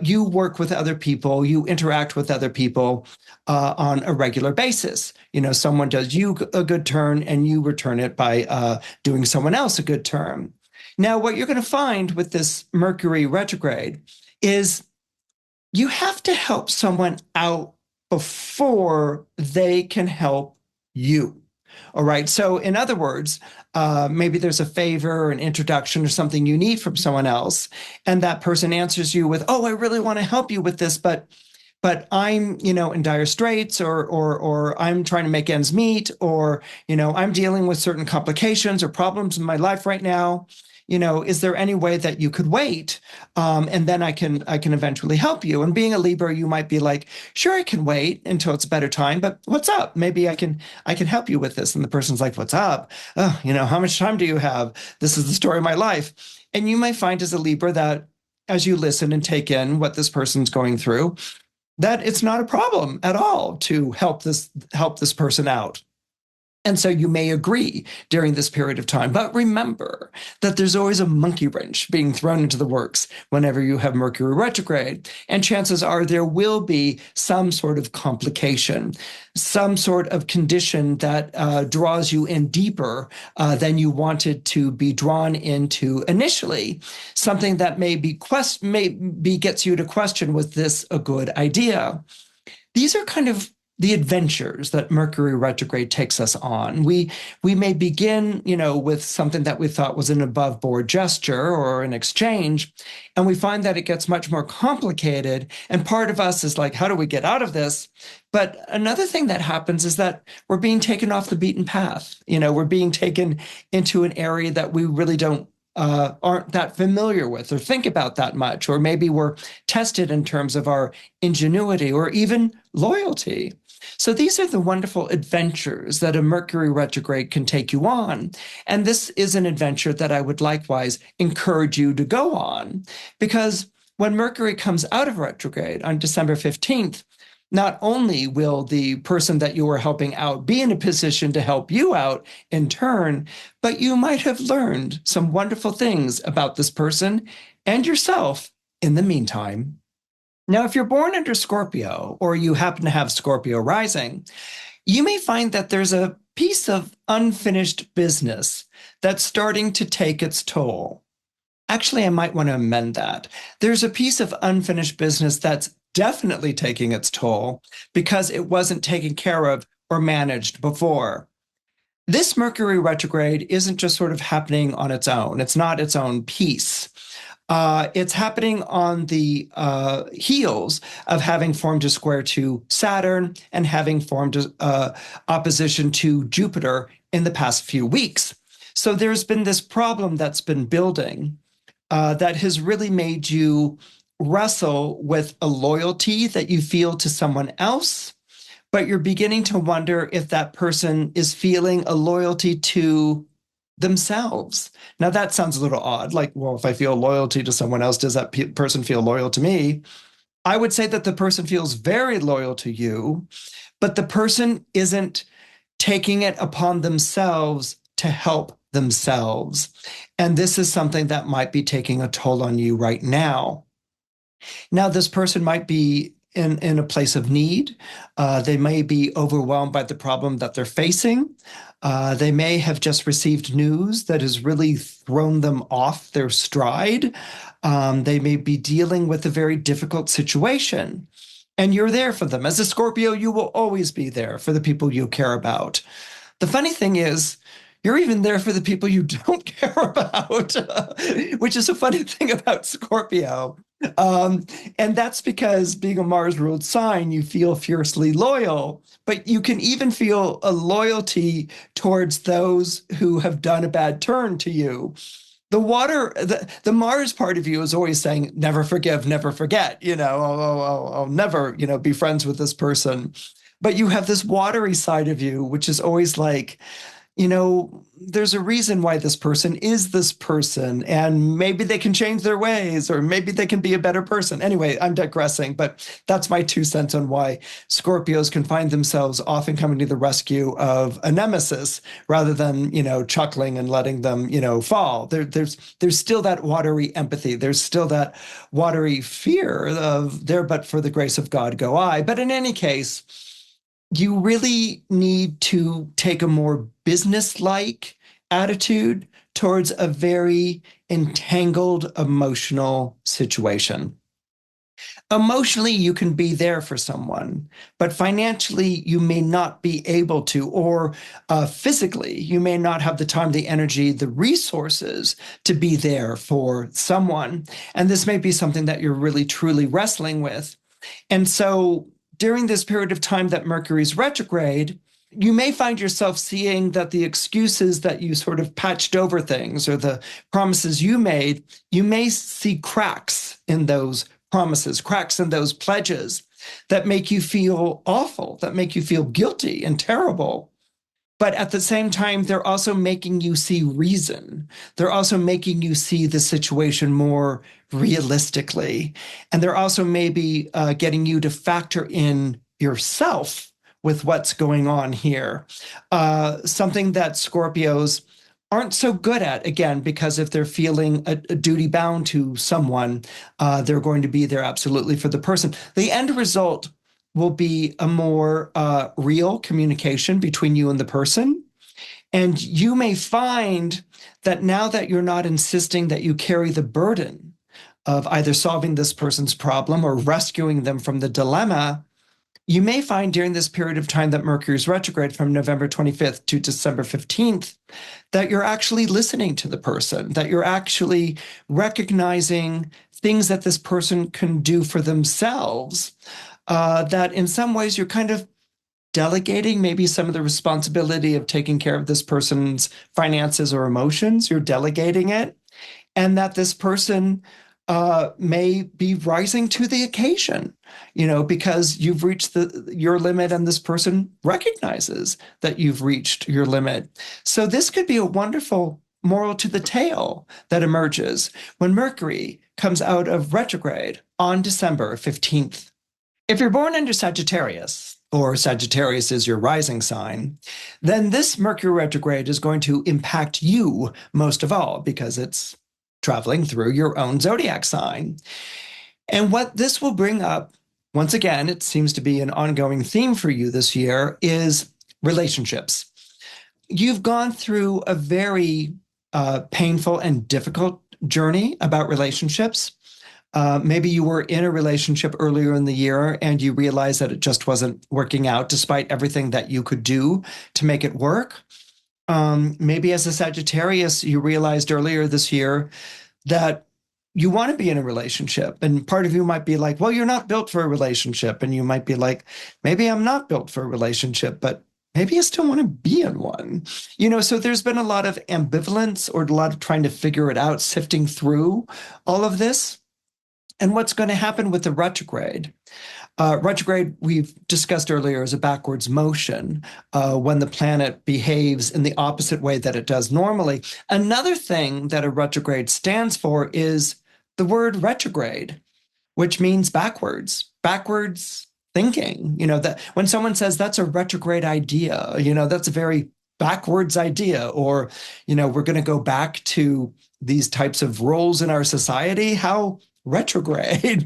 you work with other people, you interact with other people on a regular basis. You know, someone does you a good turn and you return it by doing someone else a good turn. Now, what you're going to find with this Mercury retrograde is you have to help someone out before they can help you. All right. So in other words, maybe there's a favor or an introduction or something you need from someone else. And that person answers you with, oh, I really want to help you with this, but I'm, in dire straits or I'm trying to make ends meet, or, I'm dealing with certain complications or problems in my life right now. Is there any way that you could wait? And then I can eventually help you. And being a Libra, you might be like, sure, I can wait until it's a better time, but what's up? Maybe I can help you with this. And the person's like, what's up? Oh, how much time do you have? This is the story of my life. And you might find as a Libra that as you listen and take in what this person's going through, that it's not a problem at all to help this person out. And so you may agree during this period of time. But remember that there's always a monkey wrench being thrown into the works whenever you have Mercury retrograde. And chances are there will be some sort of complication, some sort of condition that draws you in deeper than you wanted to be drawn into initially. Something that maybe gets you to question, was this a good idea? These are kind of the adventures that Mercury retrograde takes us on. We may begin, with something that we thought was an above board gesture or an exchange, and we find that it gets much more complicated. And part of us is like, how do we get out of this? But another thing that happens is that we're being taken off the beaten path. We're being taken into an area that we really aren't that familiar with or think about that much, or maybe we're tested in terms of our ingenuity or even loyalty. So these are the wonderful adventures that a Mercury retrograde can take you on. And this is an adventure that I would likewise encourage you to go on, because when Mercury comes out of retrograde on December 15th, not only will the person that you are helping out be in a position to help you out in turn, but you might have learned some wonderful things about this person and yourself in the meantime. Now, if you're born under Scorpio, or you happen to have Scorpio rising, you may find that there's a piece of unfinished business that's starting to take its toll. Actually, I might want to amend that. There's a piece of unfinished business that's definitely taking its toll because it wasn't taken care of or managed before. This Mercury retrograde isn't just sort of happening on its own. It's not its own piece. It's happening on the heels of having formed a square to Saturn and having formed opposition to Jupiter in the past few weeks. So there's been this problem that's been building that has really made you wrestle with a loyalty that you feel to someone else, but you're beginning to wonder if that person is feeling a loyalty to themselves. Now, that sounds a little odd. Like, well, if I feel loyalty to someone else, does that person feel loyal to me? I would say that the person feels very loyal to you, but the person isn't taking it upon themselves to help themselves. And this is something that might be taking a toll on you right now. Now, this person might be in a place of need. They may be overwhelmed by the problem that they're facing. They may have just received news that has really thrown them off their stride. They may be dealing with a very difficult situation, and you're there for them. As a Scorpio, you will always be there for the people you care about. The funny thing is, you're even there for the people you don't care about, which is a funny thing about Scorpio. And that's because being a Mars-ruled sign, you feel fiercely loyal, but you can even feel a loyalty towards those who have done a bad turn to you. The Mars part of you is always saying, never forgive, never forget, I'll never, be friends with this person. But you have this watery side of you, which is always like, there's a reason why this person is this person, and maybe they can change their ways, or maybe they can be a better person. Anyway, I'm digressing, but that's my 2 cents on why Scorpios can find themselves often coming to the rescue of a nemesis rather than, chuckling and letting them, fall. There's still that watery empathy. There's still that watery fear of there, but for the grace of God go I. But in any case, you really need to take a more business-like attitude towards a very entangled emotional situation. Emotionally, you can be there for someone, but financially, you may not be able to, or physically, you may not have the time, the energy, the resources to be there for someone. And this may be something that you're really, truly wrestling with. And so during this period of time that Mercury's retrograde, you may find yourself seeing that the excuses that you sort of patched over things, or the promises you made, you may see cracks in those promises, cracks in those pledges that make you feel awful, that make you feel guilty and terrible. But at the same time, they're also making you see reason. They're also making you see the situation more realistically. And they're also maybe getting you to factor in yourself with what's going on here. Something that Scorpios aren't so good at, again, because if they're feeling a duty bound to someone, they're going to be there absolutely for the person. The end result will be a more real communication between you and the person. And you may find that now that you're not insisting that you carry the burden of either solving this person's problem or rescuing them from the dilemma, you may find during this period of time that Mercury is retrograde from November 25th to December 15th, that you're actually listening to the person, that you're actually recognizing things that this person can do for themselves, that in some ways you're kind of delegating maybe some of the responsibility of taking care of this person's finances or emotions. You're delegating it, and that this person may be rising to the occasion, because you've reached your limit and this person recognizes that you've reached your limit. So this could be a wonderful moral to the tale that emerges when Mercury comes out of retrograde on December 15th. If you're born under Sagittarius, or Sagittarius is your rising sign, then this Mercury retrograde is going to impact you most of all because it's traveling through your own zodiac sign. And what this will bring up, once again, it seems to be an ongoing theme for you this year, is relationships. You've gone through a very painful and difficult journey about relationships. Maybe you were in a relationship earlier in the year and you realized that it just wasn't working out despite everything that you could do to make it work. Maybe as a Sagittarius, you realized earlier this year that you want to be in a relationship. And part of you might be like, well, you're not built for a relationship. And you might be like, maybe I'm not built for a relationship, but maybe I still want to be in one. So there's been a lot of ambivalence or a lot of trying to figure it out, sifting through all of this. And what's going to happen with the retrograde? Retrograde, we've discussed earlier, is a backwards motion when the planet behaves in the opposite way that it does normally. Another thing that a retrograde stands for is the word retrograde, which means backwards thinking. That when someone says that's a retrograde idea, that's a very backwards idea, or, we're going to go back to these types of roles in our society. How retrograde,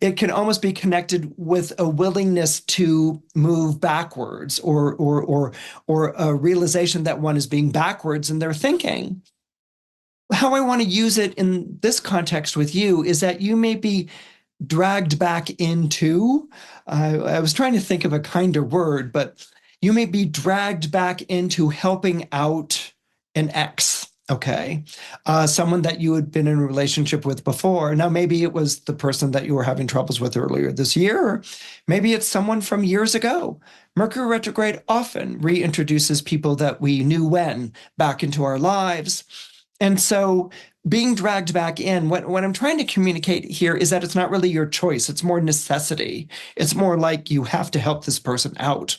it can almost be connected with a willingness to move backwards or a realization that one is being backwards in their thinking. How I want to use it in this context with you is that you may be dragged back into, I was trying to think of a kinder word, but you may be dragged back into helping out an ex. Okay. Someone that you had been in a relationship with before. Now, maybe it was the person that you were having troubles with earlier this year, or maybe it's someone from years ago. Mercury retrograde often reintroduces people that we knew when back into our lives. And so being dragged back in, what I'm trying to communicate here is that it's not really your choice. It's more necessity. It's more like you have to help this person out.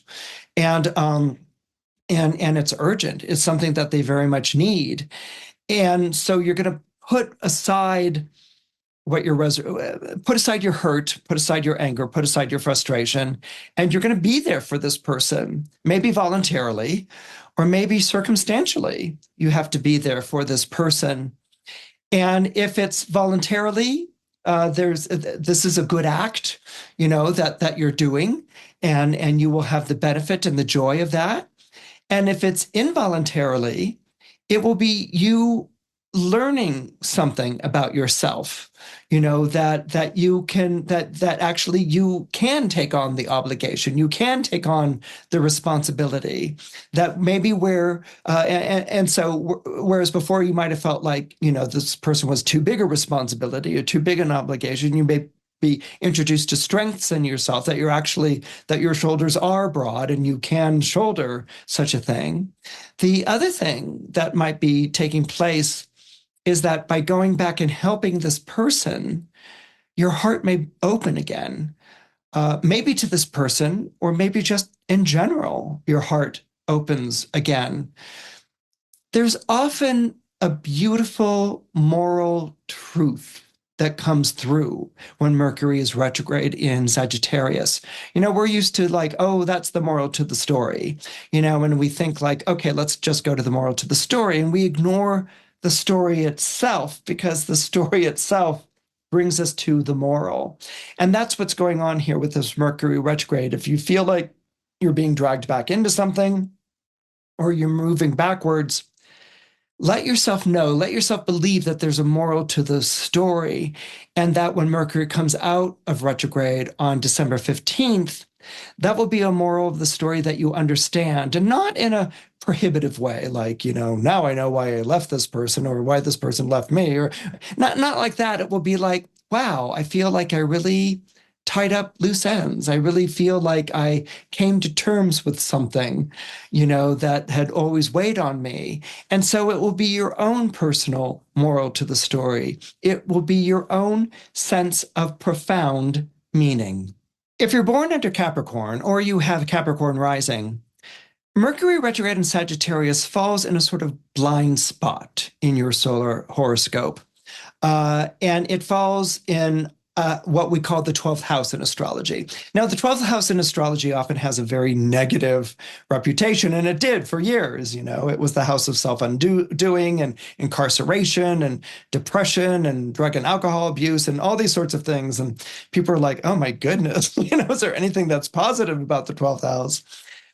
And it's urgent. It's something that they very much need. And so you're going to put aside put aside your hurt, put aside your anger, put aside your frustration, and you're going to be there for this person, maybe voluntarily, or maybe circumstantially. You have to be there for this person. And if it's voluntarily, this is a good act, that you're doing, and you will have the benefit and the joy of that. And if it's involuntarily, it will be you learning something about yourself, that actually you can take on the obligation, you can take on the responsibility, that maybe whereas before you might have felt like, this person was too big a responsibility or too big an obligation, you may be introduced to strengths in yourself, that your shoulders are broad and you can shoulder such a thing. The other thing that might be taking place is that by going back and helping this person, your heart may open again, maybe to this person, or maybe just in general, your heart opens again. There's often a beautiful moral truth that comes through when Mercury is retrograde in Sagittarius. We're used to like, oh, that's the moral to the story, and we think like, okay, let's just go to the moral to the story. And we ignore the story itself because the story itself brings us to the moral. And that's what's going on here with this Mercury retrograde. If you feel like you're being dragged back into something or you're moving backwards, let yourself know, let yourself believe that there's a moral to the story, and that when Mercury comes out of retrograde on December 15th, that will be a moral of the story that you understand, and not in a prohibitive way, like, now I know why I left this person or why this person left me, or not like that. It will be like, wow, I feel like I really tied up loose ends. I really feel like I came to terms with something, that had always weighed on me. And so it will be your own personal moral to the story. It will be your own sense of profound meaning. If you're born under Capricorn or you have Capricorn rising, Mercury retrograde in Sagittarius falls in a sort of blind spot in your solar horoscope. And it falls in what we call the 12th house in astrology. Now, the 12th house in astrology often has a very negative reputation, and it did for years. It was the house of self-undoing and incarceration and depression and drug and alcohol abuse and all these sorts of things. And people are like, oh my goodness, is there anything that's positive about the 12th house?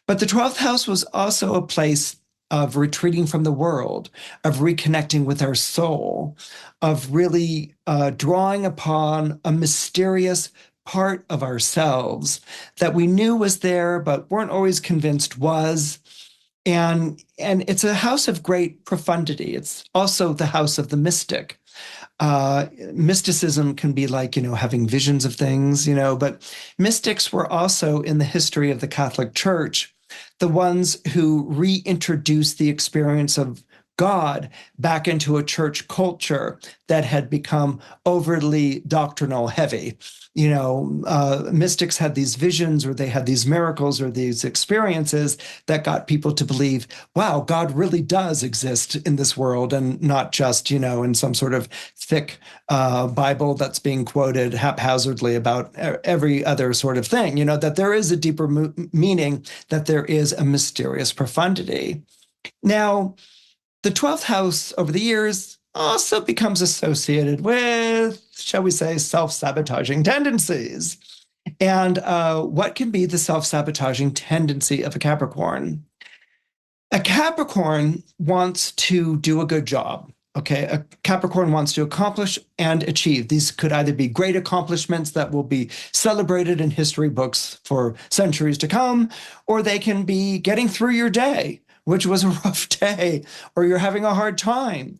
But the 12th house was also a place of retreating from the world, of reconnecting with our soul, of really drawing upon a mysterious part of ourselves that we knew was there, but weren't always convinced was. And it's a house of great profundity. It's also the house of the mystic. Mysticism can be like, having visions of things, but mystics were also in the history of the Catholic Church the ones who reintroduced the experience of God back into a church culture that had become overly doctrinal heavy. Mystics had these visions, or they had these miracles or these experiences that got people to believe, wow, God really does exist in this world, and not just, in some sort of thick Bible that's being quoted haphazardly about every other sort of thing, that there is a deeper meaning, that there is a mysterious profundity. Now, the 12th house over the years also becomes associated with, shall we say, self-sabotaging tendencies. And what can be the self-sabotaging tendency of a Capricorn? A Capricorn wants to do a good job. Okay, a Capricorn wants to accomplish and achieve. These could either be great accomplishments that will be celebrated in history books for centuries to come, or they can be getting through your day, which was a rough day, or you're having a hard time,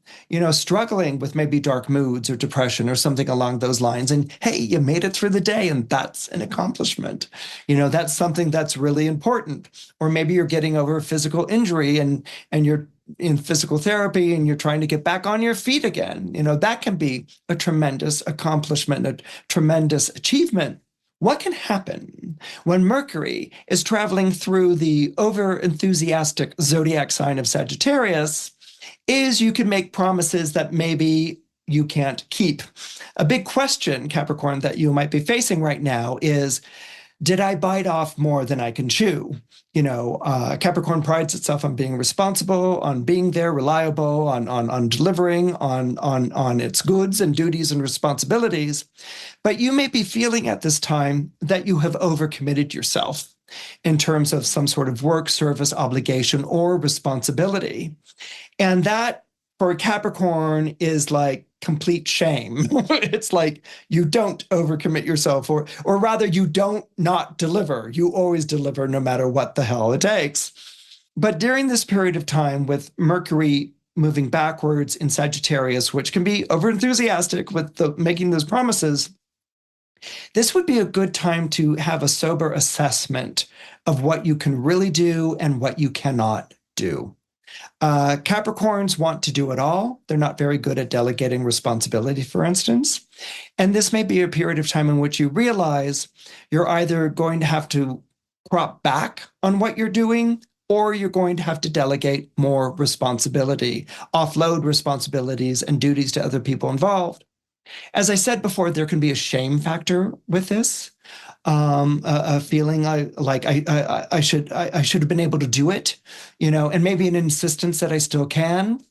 struggling with maybe dark moods or depression or something along those lines. And hey, you made it through the day, and that's an accomplishment. That's something that's really important. Or maybe you're getting over a physical injury and you're in physical therapy and you're trying to get back on your feet again. That can be a tremendous accomplishment, a tremendous achievement. What can happen when Mercury is traveling through the over-enthusiastic zodiac sign of Sagittarius is you can make promises that maybe you can't keep. A big question, Capricorn, that you might be facing right now is, did I bite off more than I can chew? Capricorn prides itself on being responsible, on being there, reliable, on delivering, on its goods and duties and responsibilities. But you may be feeling at this time that you have overcommitted yourself in terms of some sort of work, service, obligation, or responsibility. And that, for a Capricorn, is like complete shame. It's like you don't overcommit yourself, or rather you don't not deliver. You always deliver no matter what the hell it takes. But during this period of time with Mercury moving backwards in Sagittarius, which can be overenthusiastic with making those promises, this would be a good time to have a sober assessment of what you can really do and what you cannot do. Capricorns want to do it all. They're not very good at delegating responsibility, for instance. And this may be a period of time in which you realize you're either going to have to crop back on what you're doing, or you're going to have to delegate more responsibility, offload responsibilities and duties to other people involved. As I said before, there can be a shame factor with this. A feeling I should have been able to do it, and maybe an insistence that I still can.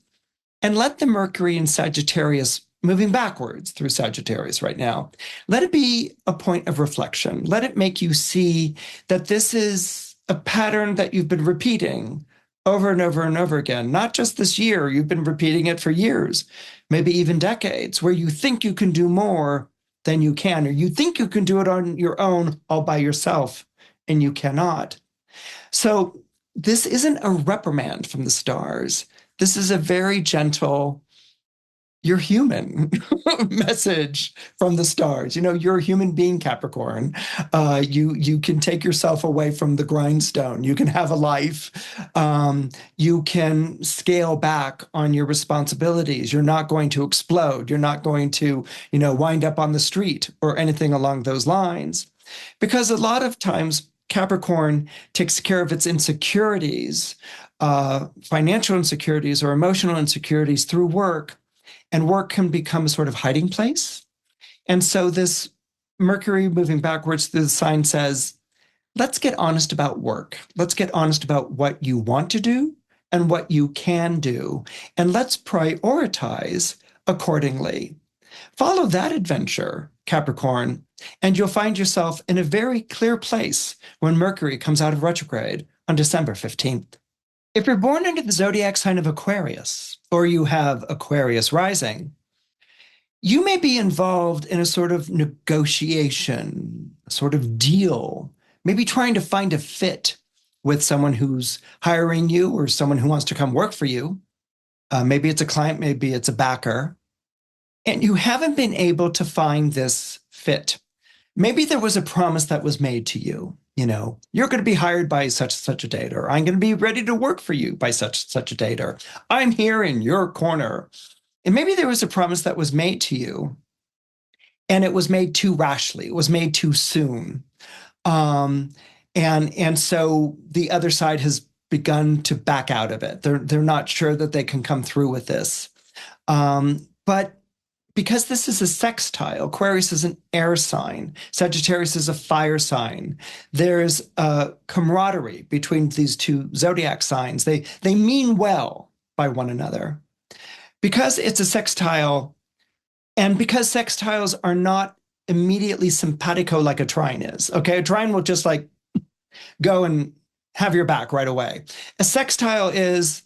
And let the Mercury in Sagittarius moving backwards through Sagittarius right now, let it be a point of reflection. Let it make you see that this is a pattern that you've been repeating over and over and over again, not just this year, you've been repeating it for years, maybe even decades, where you think you can do more than you can, or you think you can do it on your own all by yourself, and you cannot. So this isn't a reprimand from the stars. This is a very gentle, you're human message from the stars. You're a human being, Capricorn. You can take yourself away from the grindstone. You can have a life. You can scale back on your responsibilities. You're not going to explode. You're not going to, wind up on the street or anything along those lines. Because a lot of times Capricorn takes care of its insecurities, financial insecurities or emotional insecurities through work. And work can become a sort of hiding place. And so this Mercury moving backwards through the sign says, let's get honest about work. Let's get honest about what you want to do and what you can do. And let's prioritize accordingly. Follow that adventure, Capricorn, and you'll find yourself in a very clear place when Mercury comes out of retrograde on December 15th. If you're born into the zodiac sign of Aquarius, or you have Aquarius rising, you may be involved in a sort of negotiation, a sort of deal, maybe trying to find a fit with someone who's hiring you or someone who wants to come work for you. Maybe it's a client, maybe it's a backer, and you haven't been able to find this fit. Maybe there was a promise that was made to you. You're going to be hired by such a date, or I'm going to be ready to work for you by such a date, or I'm here in your corner. And maybe there was a promise that was made to you, and it was made too rashly. It was made too soon. And so the other side has begun to back out of it. They're not sure that they can come through with this. But because this is a sextile, Aquarius is an air sign, Sagittarius is a fire sign, there's a camaraderie between these two zodiac signs. They mean well by one another. Because it's a sextile, and because sextiles are not immediately simpatico like a trine is, okay? A trine will just go and have your back right away. A sextile is,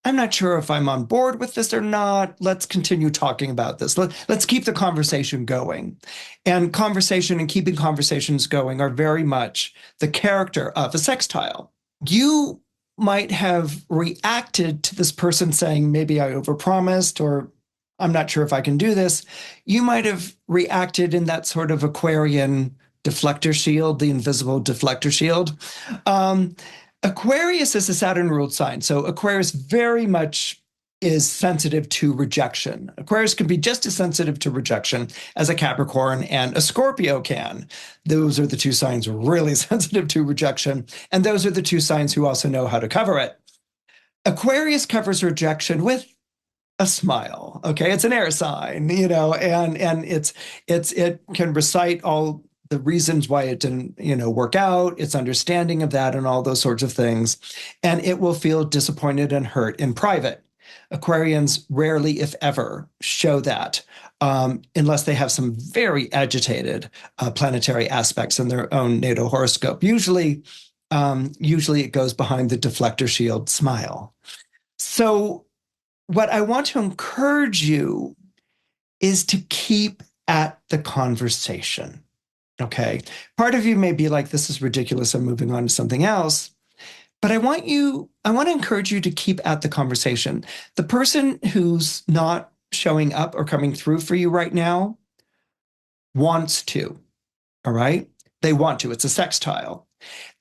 I'm not sure if I'm on board with this or not. Let's continue talking about this. Let's keep the conversation going. And conversation and keeping conversations going are very much the character of a sextile. You might have reacted to this person saying, maybe I overpromised, or I'm not sure if I can do this. You might have reacted in that sort of Aquarian deflector shield, the invisible deflector shield. Aquarius is a Saturn-ruled sign, so Aquarius very much is sensitive to rejection. Aquarius can be just as sensitive to rejection as a Capricorn and a Scorpio can. Those are the two signs really sensitive to rejection, and those are the two signs who also know how to cover it. Aquarius covers rejection with a smile, okay? It's an air sign, and it can recite all the reasons why it didn't, work out, its understanding of that and all those sorts of things. And it will feel disappointed and hurt in private. Aquarians rarely, if ever, show that unless they have some very agitated planetary aspects in their own natal horoscope. Usually it goes behind the deflector shield smile. So what I want to encourage you is to keep at the conversation. Okay. Part of you may be like, this is ridiculous. I'm moving on to something else. But I want to encourage you to keep at the conversation. The person who's not showing up or coming through for you right now wants to. All right. They want to. It's a sextile.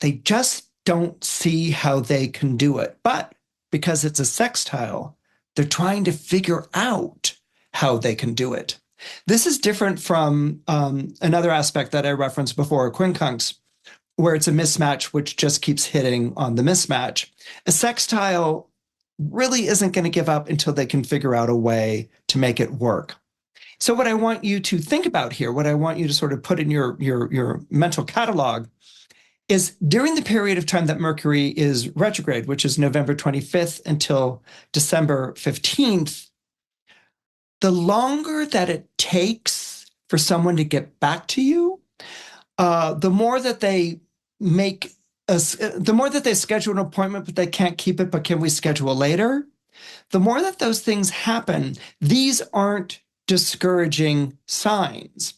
They just don't see how they can do it. But because it's a sextile, they're trying to figure out how they can do it. This is different from another aspect that I referenced before, quincunx, where it's a mismatch which just keeps hitting on the mismatch. A sextile really isn't going to give up until they can figure out a way to make it work. So what I want you to think about here, what I want you to sort of put in your mental catalog is during the period of time that Mercury is retrograde, which is November 25th until December 15th, the longer that it takes for someone to get back to you, the more that they make the more that they schedule an appointment, but they can't keep it, but can we schedule later? The more that those things happen, these aren't discouraging signs.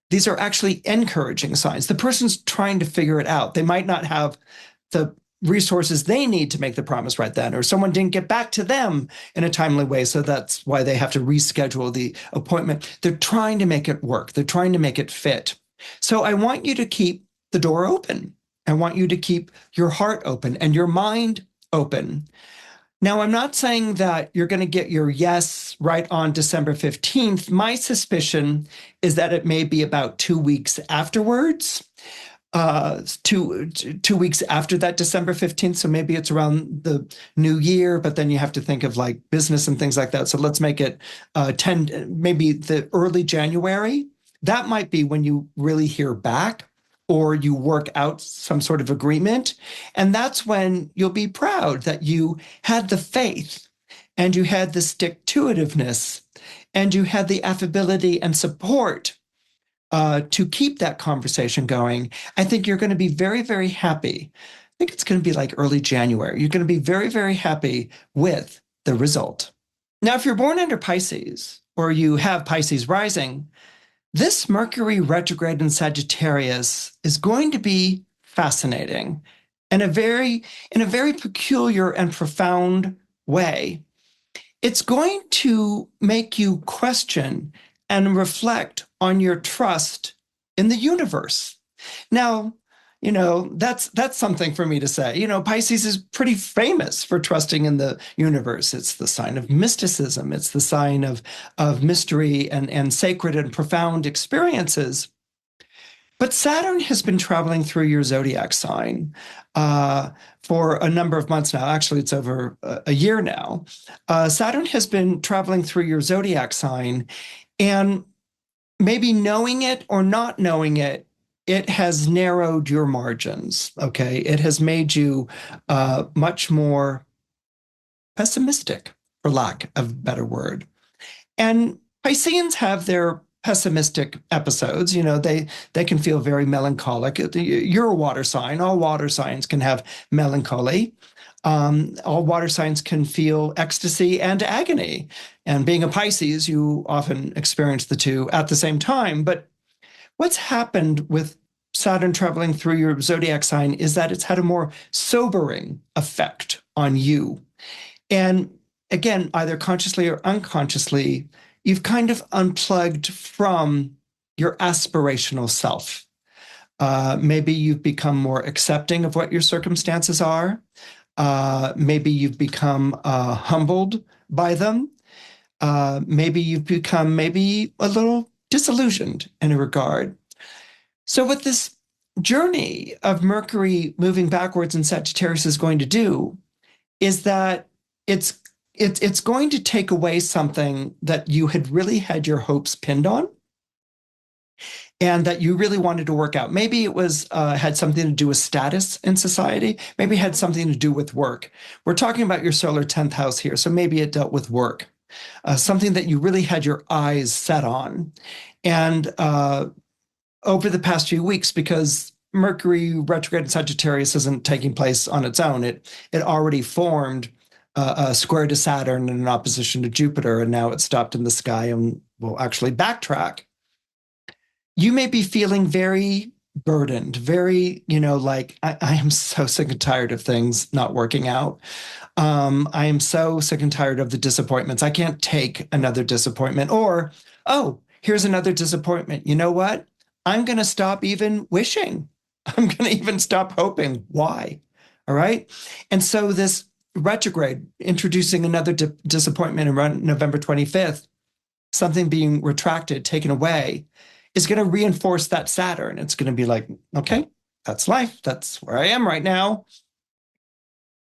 These are actually encouraging signs. The person's trying to figure it out. They might not have the resources they need to make the promise right then, or someone didn't get back to them in a timely way. So that's why they have to reschedule the appointment. They're trying to make it work. They're trying to make it fit. So I want you to keep the door open. I want you to keep your heart open and your mind open. Now, I'm not saying that you're going to get your yes right on December 15th. My suspicion is that it may be about 2 weeks afterwards, 2 weeks after that December 15th. So maybe it's around the new year, but then you have to think of like business and things like that. So let's make it maybe the early January. That might be when you really hear back, or you work out some sort of agreement. And that's when you'll be proud that you had the faith and you had the stick-to-itiveness and you had the affability and support to keep that conversation going. I think you're going to be very, very happy. I think it's going to be like early January. You're going to be very, very happy with the result. Now, if you're born under Pisces or you have Pisces rising, this Mercury retrograde in Sagittarius is going to be fascinating in a very peculiar and profound way. It's going to make you question and reflect on your trust in the universe. Now, that's something for me to say. Pisces is pretty famous for trusting in the universe. It's the sign of mysticism. It's the sign of mystery and sacred and profound experiences. But Saturn has been traveling through your zodiac sign for a number of months now. Actually, it's over a year now. Saturn has been traveling through your zodiac sign, and maybe knowing it or not knowing it, it has narrowed your margins, okay? It has made you much more pessimistic, for lack of a better word. And Pisceans have their pessimistic episodes. They can feel very melancholic. You're a water sign. All water signs can have melancholy. All water signs can feel ecstasy and agony. And being a Pisces, you often experience the two at the same time. But what's happened with Saturn traveling through your zodiac sign is that it's had a more sobering effect on you. And again, either consciously or unconsciously, you've kind of unplugged from your aspirational self. Maybe you've become more accepting of what your circumstances are. Maybe you've become humbled by them. Maybe you've become a little disillusioned in a regard. So what this journey of Mercury moving backwards in Sagittarius is going to do is that it's going to take away something that you had really had your hopes pinned on and that you really wanted to work out. Maybe it was had something to do with status in society. Maybe it had something to do with work. We're talking about your solar 10th house here, so maybe it dealt with work, something that you really had your eyes set on. And over the past few weeks, because Mercury retrograde in Sagittarius isn't taking place on its own, it already formed a square to Saturn and an opposition to Jupiter, and now it's stopped in the sky and will actually backtrack. You may be feeling very burdened, very, like, I am so sick and tired of things not working out. I am so sick and tired of the disappointments. I can't take another disappointment. Or, oh, here's another disappointment. You know what? I'm going to stop even wishing. I'm going to even stop hoping. Why? All right. And so this retrograde, introducing another disappointment around November 25th, something being retracted, taken away, is going to reinforce that Saturn. It's going to be like, okay, that's life. That's where I am right now.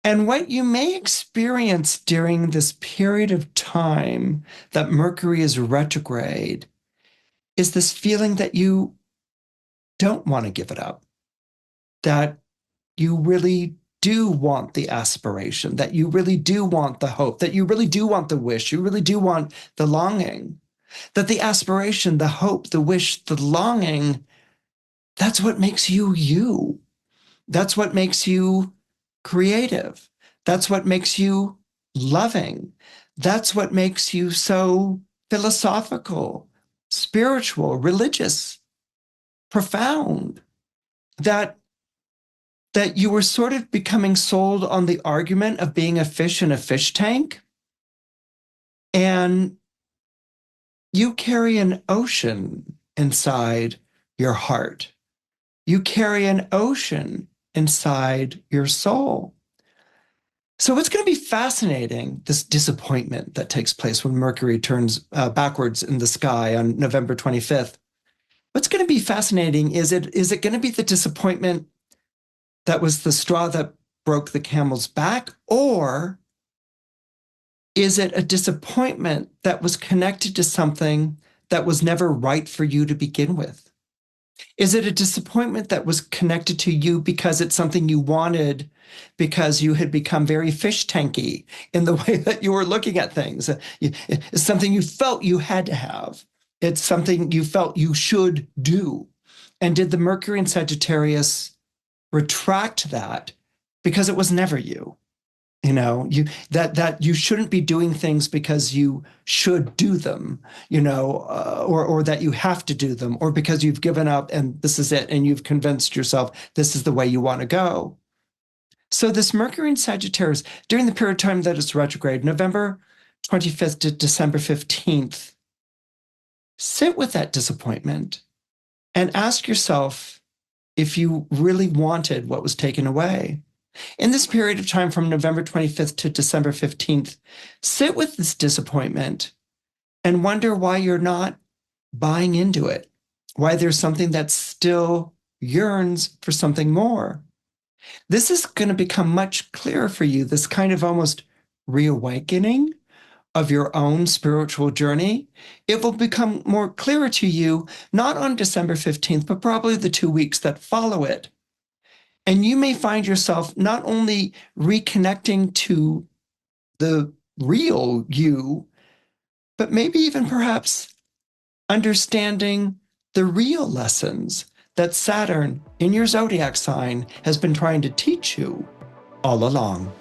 And what you may experience during this period of time that Mercury is retrograde is this feeling that you don't want to give it up, that you really do want the aspiration, that you really do want the hope, that you really do want the wish, you really do want the longing, that the aspiration, the hope, the wish, the longing, that's what makes you you. That's what makes you creative. That's what makes you loving. That's what makes you so philosophical, spiritual, religious, profound, that you were sort of becoming sold on the argument of being a fish in a fish tank. And you carry an ocean inside your heart. You carry an ocean inside your soul. So it's going to be fascinating, this disappointment that takes place when Mercury turns backwards in the sky on November 25th. What's going to be fascinating is it going to be the disappointment that was the straw that broke the camel's back, or is it a disappointment that was connected to something that was never right for you to begin with? Is it a disappointment that was connected to you because it's something you wanted, because you had become very fish tanky in the way that you were looking at things? It's something you felt you had to have. It's something you felt you should do. And did the Mercury in Sagittarius retract that because it was never you? You know, that you shouldn't be doing things because you should do them, you know, or that you have to do them, or because you've given up and this is it, and you've convinced yourself this is the way you want to go. So this Mercury in Sagittarius, during the period of time that it's retrograde, November 25th to December 15th, sit with that disappointment and ask yourself if you really wanted what was taken away. In this period of time from November 25th to December 15th, sit with this disappointment and wonder why you're not buying into it, why there's something that still yearns for something more. This is going to become much clearer for you, this kind of almost reawakening of your own spiritual journey. It will become more clearer to you, not on December 15th, but probably the 2 weeks that follow it. And you may find yourself not only reconnecting to the real you, but maybe even perhaps understanding the real lessons that Saturn in your zodiac sign has been trying to teach you all along.